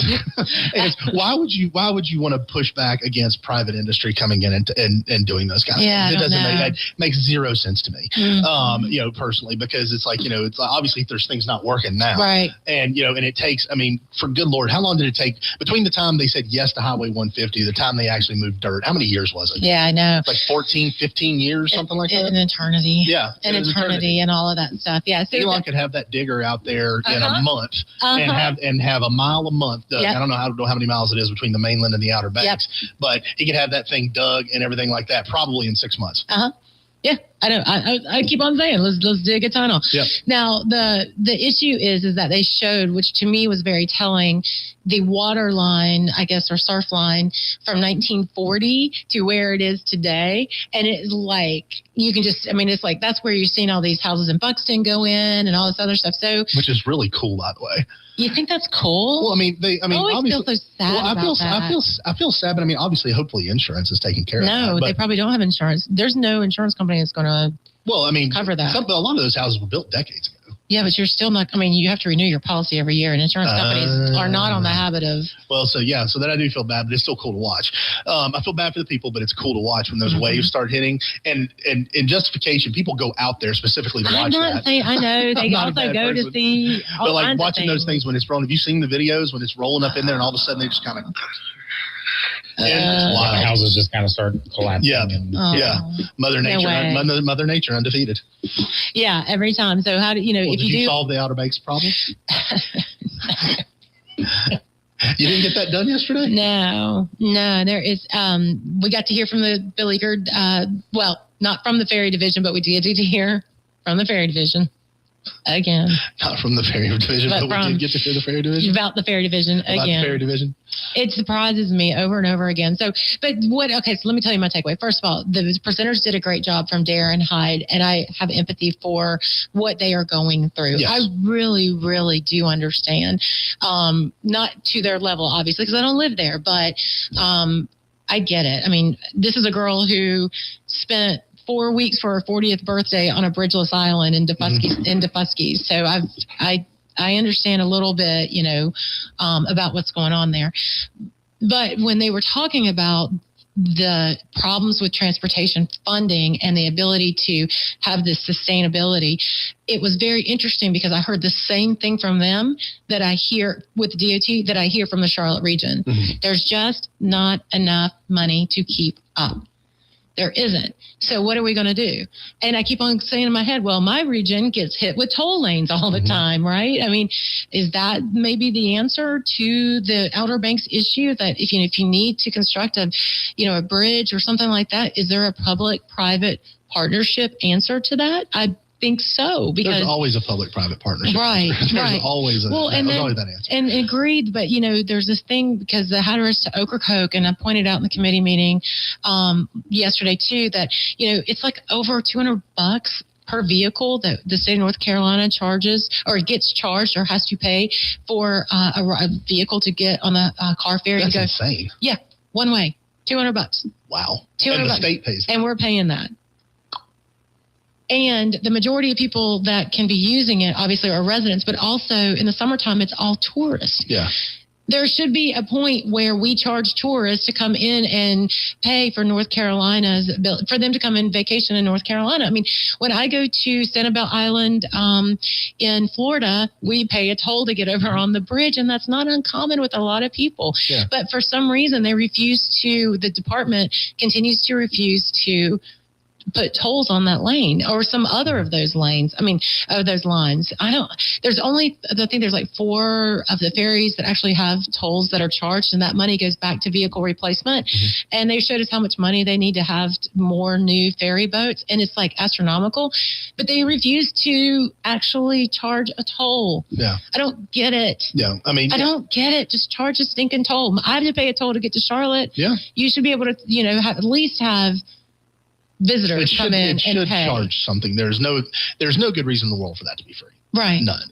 Why would you want to push back against private industry coming in and doing those kind of things? It doesn't makes zero sense to me. Personally, because it's like, it's obviously there's things not working now. Right. And and it takes, for good Lord, how long did it take between the time they said yes to Highway 150, the time they actually moved dirt? How many years was it? Yeah, I know. Like 14, 15 years, something like that. An eternity. Yeah. An eternity and all of that stuff. Yeah. So Elon could have that digger out there in a month and have a mile a month dug. I don't know how many miles it is between the mainland and the Outer Banks, but he could have that thing dug and everything like that probably in 6 months. Yeah. I keep on saying, let's dig a tunnel. Yep. Now, the issue is that they showed, which to me was very telling, the water line, I guess, or surf line from 1940 to where it is today. And it's like, you can just, I mean, it's like, that's where you're seeing all these houses in Buxton go in and all this other stuff. So, which is really cool, by the way. You think that's cool? Well, I mean, I always feel so sad about that. I feel sad, but I mean, obviously, hopefully insurance is taking care of that. No, they probably don't have insurance. There's no insurance company that's going to cover that. A lot of those houses were built decades ago. Yeah, but you're still not, I mean, you have to renew your policy every year, and insurance companies are not on the habit of. Well, so that I do feel bad, but it's still cool to watch. I feel bad for the people, but it's cool to watch when those waves start hitting. And in justification, people go out there specifically to watch that. I know. They also go to see. But like watching those things when it's rolling, have you seen the videos when it's rolling up in there and all of a sudden they just kind of. Houses just kind of start collapsing. Yeah, Mother Nature undefeated. Yeah, every time. So how do if did you solve the Outer Banks problem? You didn't get that done yesterday? No. There is. We got to hear from the beleaguered. Well, not from the ferry division, but we did hear from the ferry division. Again. Not from the ferry division, but we did get to hear the ferry division. About the ferry division again. The ferry division. It surprises me over and over again. So let me tell you my takeaway. First of all, the presenters did a great job from Dare and Hyde, and I have empathy for what they are going through. Yes. I really, really do understand. Not to their level, obviously, because I don't live there, but I get it. I mean, this is a girl who spent 4 weeks for her 40th birthday on a bridgeless island in Defusky. So I understand a little bit, about what's going on there. But when they were talking about the problems with transportation funding and the ability to have this sustainability, it was very interesting because I heard the same thing from them that I hear with DOT that I hear from the Charlotte region. Mm-hmm. There's just not enough money to keep up. There isn't. So what are we going to do? And I keep on saying in my head, well, my region gets hit with toll lanes all the time, right? I mean, is that maybe the answer to the Outer Banks issue that if you need to construct a bridge or something like that, is there a public-private partnership answer to that? I think so, because there's always a public-private partnership. Right, there's always always that answer. And agreed, but there's this thing because the Hatteras to Ocracoke, and I pointed out in the committee meeting yesterday too that it's like over $200 per vehicle that the state of North Carolina charges or gets charged or has to pay for a vehicle to get on the car ferry. That's insane. Yeah, one way, $200. Wow. $200. And the state pays that. And we're paying that. And the majority of people that can be using it, obviously, are residents, but also in the summertime, it's all tourists. Yeah. There should be a point where we charge tourists to come in and pay for North Carolina's, for them to come and vacation in North Carolina. I mean, when I go to Sanibel Island in Florida, we pay a toll to get over on the bridge, and that's not uncommon with a lot of people. Yeah. But for some reason, the department continues to refuse to put tolls on that lane or some other of those lanes. I mean, of those lines. I think there's like 4 of the ferries that actually have tolls that are charged, and that money goes back to vehicle replacement. Mm-hmm. And they showed us how much money they need to have more new ferry boats, and it's like astronomical, but they refuse to actually charge a toll. Yeah. I don't get it. Yeah. I mean, I don't get it. Just charge a stinking toll. I have to pay a toll to get to Charlotte. Yeah. You should be able to, at least have visitors come in and pay. It should charge something. There's no good reason in the world for that to be free. Right. None.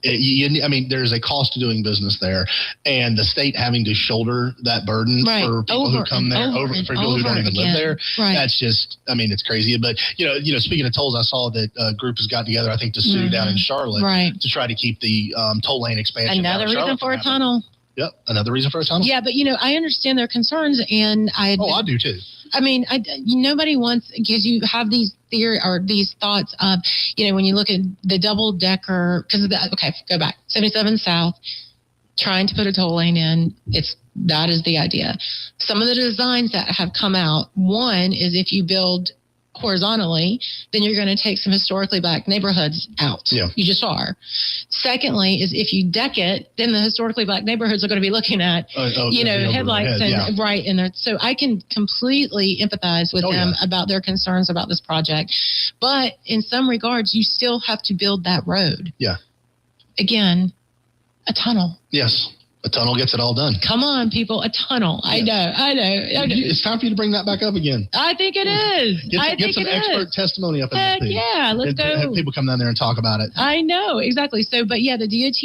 There's a cost to doing business there, and the state having to shoulder that burden for people who come there, for people who don't even live there. Right. That's just, it's crazy. But, speaking of tolls, I saw that a group has got together, I think, to sue down in Charlotte to try to keep the toll lane expansion. Another reason for a tunnel. Yep. Another reason for a tunnel. Yeah, but, I understand their concerns, and I do too. I mean, nobody wants, because you have these theory or these thoughts of, when you look at the double decker, go back 77 South, trying to put a toll lane in. That is the idea. Some of the designs that have come out, one is if you build horizontally, then you're going to take some historically black neighborhoods out. Yeah. You just are. Secondly, is if you deck it, then the historically black neighborhoods are going to be looking at, headlights right in there. So I can completely empathize with them about their concerns about this project. But in some regards, you still have to build that road. Yeah. Again, a tunnel. Yes. A tunnel gets it all done. Come on, people. A tunnel. Yes. I know. It's time for you to bring that back up again. I think it is. Get some expert testimony up in that thing. Yeah, let's go. Have people come down there and talk about it. I know, exactly. So, but yeah, the DOT,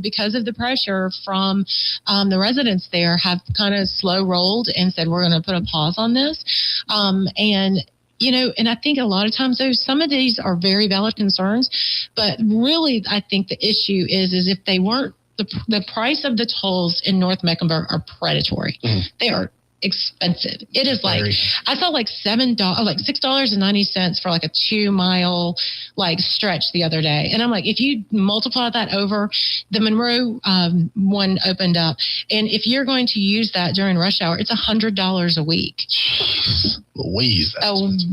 because of the pressure from the residents there, have kind of slow rolled and said, we're going to put a pause on this. And I think a lot of times, some of these are very valid concerns, but really, I think the issue is if they weren't, the price of the tolls in North Mecklenburg are predatory. They are expensive. It is I saw $6.90 for like a 2-mile stretch the other day. And I'm like, if you multiply that over, the Monroe one opened up. And if you're going to use that during rush hour, it's $100 a week. Louise.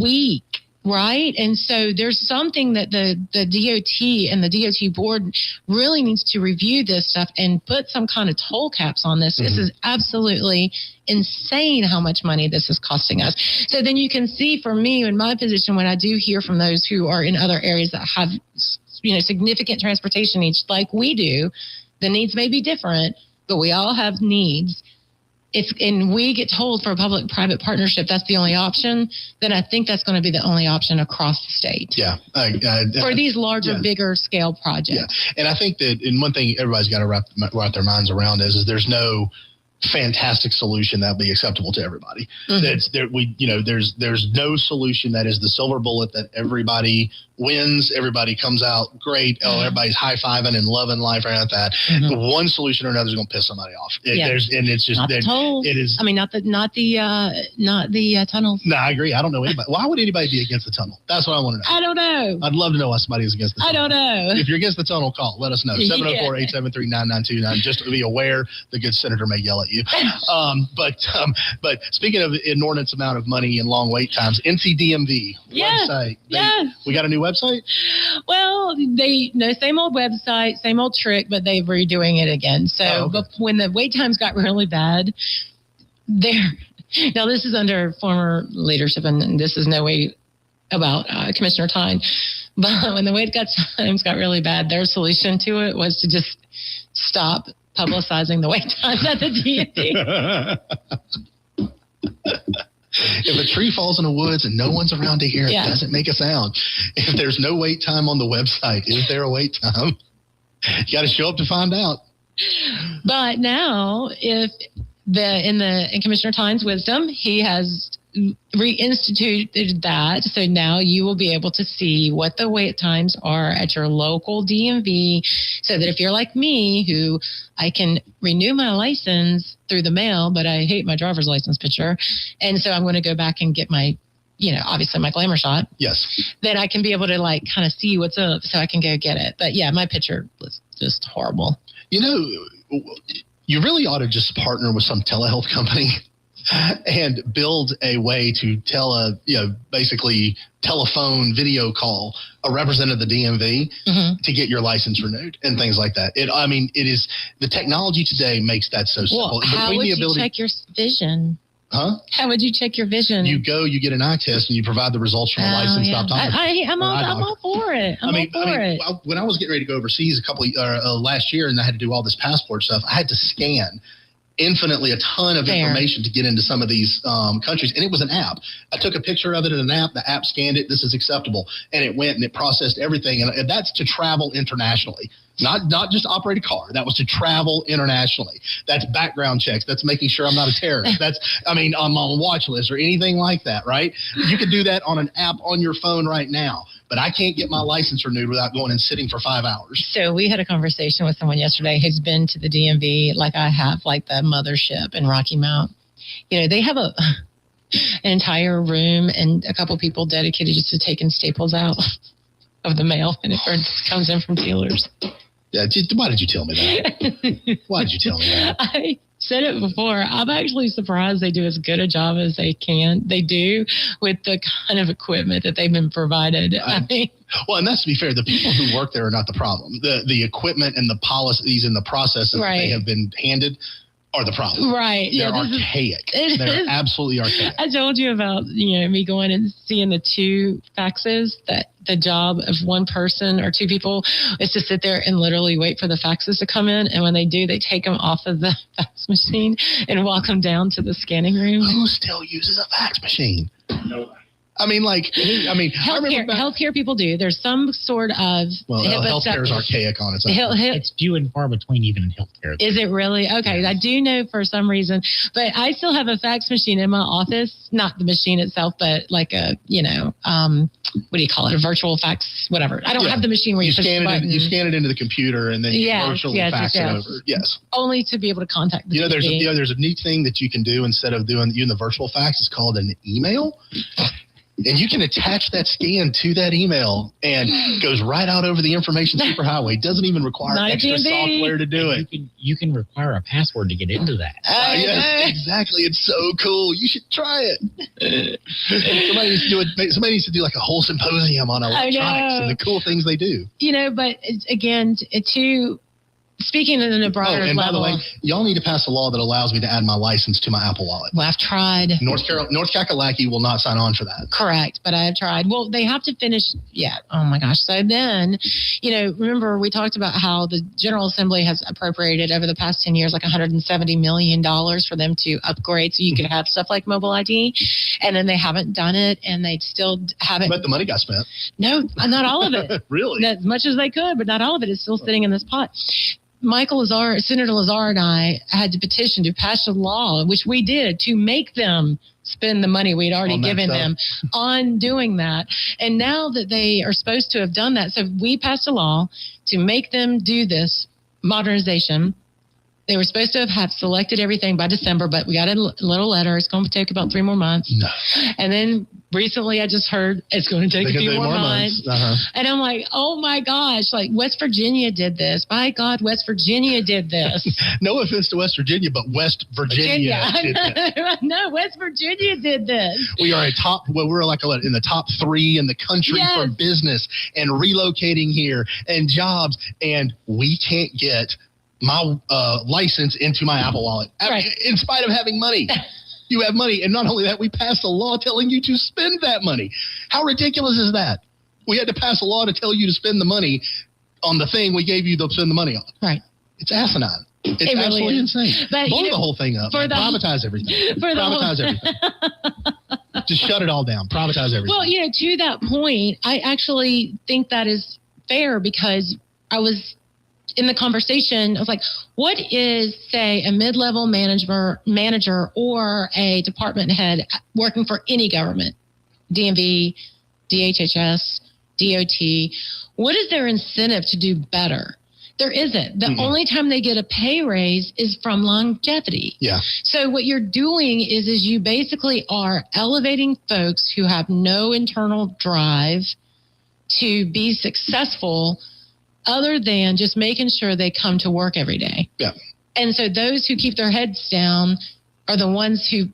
Week. Right. And so there's something that the DOT and the DOT board really needs to review this stuff and put some kind of toll caps on this. This is absolutely insane how much money this is costing us. So then you can see for me in my position, when I do hear from those who are in other areas that have, significant transportation needs like we do, the needs may be different, but we all have needs. And we get told for a public-private partnership that's the only option, then I think that's going to be the only option across the state. Yeah. For these larger, bigger scale projects. Yeah. And I think that one thing everybody's got to wrap their minds around is there's no fantastic solution that would be acceptable to everybody. There's no solution that is the silver bullet that everybody wins, everybody comes out great, everybody's high-fiving and loving life right at that. One solution or another is going to piss somebody off. It's just not the tolls. It is. I mean, not the tunnels. No, I agree. I don't know anybody. Why would anybody be against the tunnel? That's what I want to know. I don't know. I'd love to know why somebody is against the tunnel. I don't know. If you're against the tunnel, call. Let us know. 704-873-9929. Just to be aware, the good senator may yell at you. But speaking of inordinate amount of money and long wait times, NCDMV website. We got a new website? Well, same old website, same old trick, but they're redoing it again. So but when the wait times got really bad, now this is under former leadership, and this is no way about Commissioner Tyne, but when the wait times got really bad, their solution to it was to just stop publicizing the wait times at the DMV. If a tree falls in the woods and no one's around to hear it, doesn't make a sound. If there's no wait time on the website, is there a wait time? You got to show up to find out. But now, in Commissioner Tyne's wisdom, he has reinstituted that. So now you will be able to see what the wait times are at your local DMV, so that if you're like me, who I can renew my license through the mail, but I hate my driver's license picture. And so I'm going to go back and get my, obviously my glamour shot. Yes. Then I can be able to kind of see what's up, so I can go get it. But yeah, my picture was just horrible. You really ought to just partner with some telehealth company and build a way to basically telephone video call a representative of the DMV to get your license renewed and things like that. It is the technology today makes that so simple. Well, how would you check your vision? Huh? How would you check your vision? You get an eye test and you provide the results from a licensed optometrist. I'm all for it. I'm all for it. When I was getting ready to go overseas last year, and I had to do all this passport stuff, I had to scan infinitely a ton of information to get into some of these countries. And it was an app. I took a picture of it in an app. The app scanned it. This is acceptable. And it went and it processed everything. And that's to travel internationally. Not just operate a car. That was to travel internationally. That's background checks. That's making sure I'm not a terrorist. I'm on a watch list or anything like that, right? You could do that on an app on your phone right now. But I can't get my license renewed without going and sitting for 5 hours. So we had a conversation with someone yesterday who's been to the DMV like I have, like the mothership in Rocky Mount. They have an entire room and a couple people dedicated just to taking staples out of the mail, and it comes in from dealers. Yeah, why did you tell me that? Why did you tell me that? I said it before. I'm actually surprised they do as good a job as they do with the kind of equipment that they've been provided. I mean, well, and that's to be fair. The people who work there are not the problem. The equipment and the policies and the processes that they have been handed are the problem. Right. They're archaic. They're absolutely archaic. I told you about, me going and seeing the 2 faxes, that the job of one person or 2 people is to sit there and literally wait for the faxes to come in. And when they do, they take them off of the fax machine and walk them down to the scanning room. Who still uses a fax machine? No. I mean, healthcare people do. There's some sort of healthcare is archaic on its own. It's few and far between even in healthcare. Is it really? Okay, I do know for some reason, but I still have a fax machine in my office. Not the machine itself, but like a what do you call it? A virtual fax, whatever. I don't have the machine where you push the button. You scan it into the computer and then you virtually fax it over. Yes. Only to be able to contact the there's a neat thing that you can do instead of doing the virtual fax. It's called an email. And you can attach that scan to that email and it goes right out over the information superhighway. Doesn't even require extra software to do it. You can require a password to get into that. Yes, exactly. It's so cool. You should try it. Somebody needs to do like a whole symposium on electronics and the cool things they do. But again, speaking at a broader level. By the way, y'all need to pass a law that allows me to add my license to my Apple Wallet. Well, I've tried. North Kakalaki will not sign on for that. Correct, but I have tried. Well, they have to finish. Yeah. Oh my gosh. So then, remember we talked about how the General Assembly has appropriated over the past 10 years like $170 million for them to upgrade so you could have stuff like mobile ID, and then they haven't done it, and they still haven't. But the money got spent. No, not all of it. Really? As much as they could, but not all of it is still sitting in this pot. Senator Lazar and I had to petition to pass a law, which we did, to make them spend the money we'd already given them on doing that. And now that they are supposed to have done that, so we passed a law to make them do this modernization. They were supposed to have selected everything by December, but we got a little letter. It's going to take about 3 more months. No. And then recently I just heard it's going to take a few more months. And I'm like, oh my gosh, like West Virginia did this. By God, West Virginia did this. No offense to West Virginia, but West Virginia did this. No, West Virginia did this. We are we're like in the top 3 in the country for business and relocating here and jobs. And we can't get my license into my Apple Wallet. In spite of having money. You have money. And not only that, we passed a law telling you to spend that money. How ridiculous is that? We had to pass a law to tell you to spend the money on the thing we gave you to spend the money on. Right. It's asinine. It's absolutely insane. Blow the whole thing up. Privatize everything. Privatize everything. Just shut it all down. Privatize everything. Well, to that point, I actually think that is fair because I was in the conversation, I was like, what is, say, a mid-level manager or a department head working for any government, DMV, DHHS, DOT, what is their incentive to do better? There isn't. The only time they get a pay raise is from longevity. Yeah. So what you're doing is you basically are elevating folks who have no internal drive to be successful other than just making sure they come to work every day. Yeah. And so those who keep their heads down are the ones who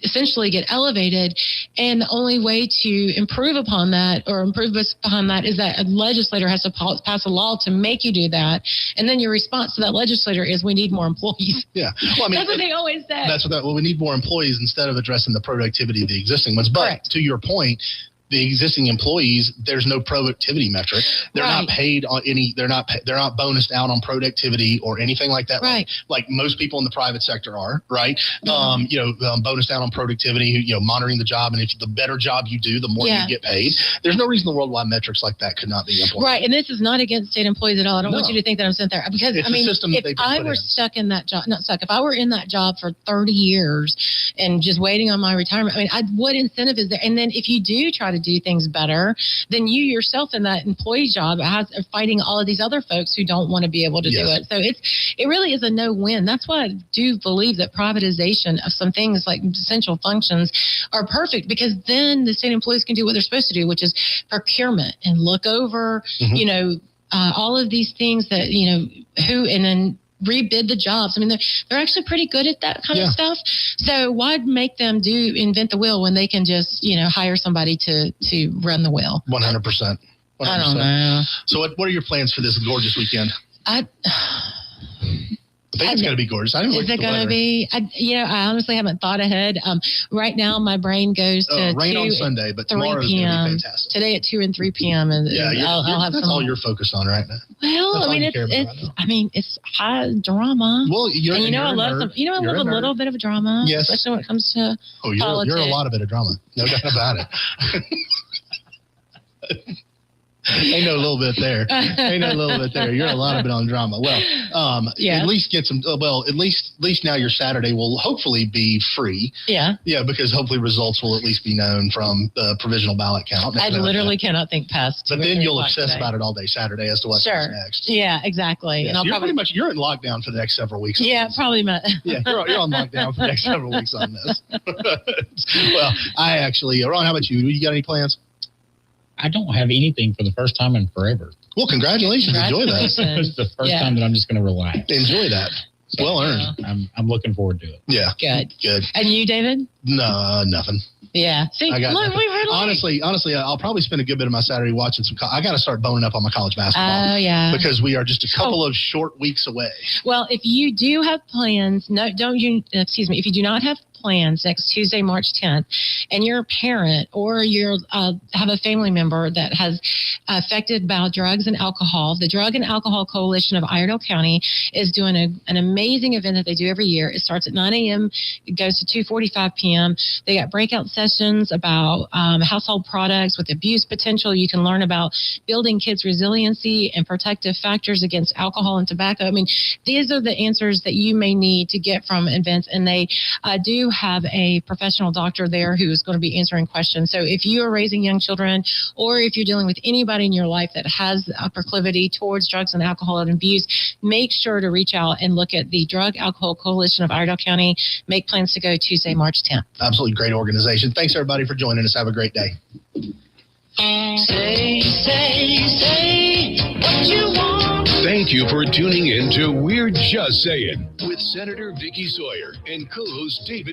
essentially get elevated. And the only way to improve upon that is that a legislator has to pass a law to make you do that. And then your response to that legislator is we need more employees. Yeah. Well, I mean, that's what they always say. We need more employees instead of addressing the productivity of the existing ones. But Correct. To your point, the existing employees, there's no productivity metric. They're not paid on any. They're not bonused out on productivity or anything like that. Right. Like most people in the private sector are. Right. Bonused out on productivity. Monitoring the job, and if the better job you do, the more you get paid. There's no reason the world why metrics like that could not be implemented. Right. And this is not against state employees at all. I don't want you to think that I'm sitting there because it's if I were stuck in that job, if I were in that job for 30 years and just waiting on my retirement, what incentive is there? And then if you do try to do things better, then you yourself in that employee job are fighting all of these other folks who don't want to be able to do it. So it really is a no-win. That's why I do believe that privatization of some things like essential functions are perfect because then the state employees can do what they're supposed to do, which is procurement and look over, all of these things that, and then rebid the jobs. I mean, they're actually pretty good at that kind of stuff. So why make them invent the wheel when they can just, hire somebody to run the wheel? 100%. I don't know. So what are your plans for this gorgeous weekend? I think it's going to be gorgeous. Is it going to be? I honestly haven't thought ahead. Right now, my brain goes to rain on Sunday, but tomorrow's going to be fantastic. Today at 2 and 3 p.m. And I'll have that's all you're focused on right now. Well, it's high drama. Well, I love I love a little bit of drama. Yes, especially when it comes to politics. You're a lot of bit of drama. No doubt about it. Ain't no little bit there. You're a lot of bit on drama. Well, at least get some. At least now your Saturday will hopefully be free. Yeah. Yeah, because hopefully results will at least be known from the provisional ballot count. I literally cannot think past. But then you'll obsess about it all day Saturday as to what's next. Yeah, exactly. Yeah, and so you're in lockdown for the next several weeks. Yeah, probably not. Yeah, you're on lockdown for the next several weeks on this. Well, I actually, Ron, how about you? You got any plans? I don't have anything for the first time in forever. Well, congratulations. Enjoy that. It's the first time that I'm just going to relax. Enjoy that. It's well earned. I'm looking forward to it. Yeah. Good. And you, David? No, nothing. Yeah. See, honestly, I'll probably spend a good bit of my Saturday watching some. I got to start boning up on my college basketball. Oh, yeah. Because we are just a couple of short weeks away. Well, if you do have plans, if you do not have plans next Tuesday, March 10th, and you're a parent or you have a family member that has affected by drugs and alcohol, the Drug and Alcohol Coalition of Iredell County is doing an amazing event that they do every year. It starts at 9 a.m. It goes to 2:45 p.m. They got breakout sessions about household products with abuse potential. You can learn about building kids' resiliency and protective factors against alcohol and tobacco. I mean, these are the answers that you may need to get from events, and they do have a professional doctor there who is going to be answering questions. So if you are raising young children or if you're dealing with anybody in your life that has a proclivity towards drugs and alcohol and abuse, make sure to reach out and look at the Drug Alcohol Coalition of Iredell County. Make plans to go Tuesday, March 10th. Absolutely great organization. Thanks, everybody, for joining us. Have a great day. Say what you want. Thank you for tuning in to We're Just Saying with Senator Vickie Sawyer and co-host David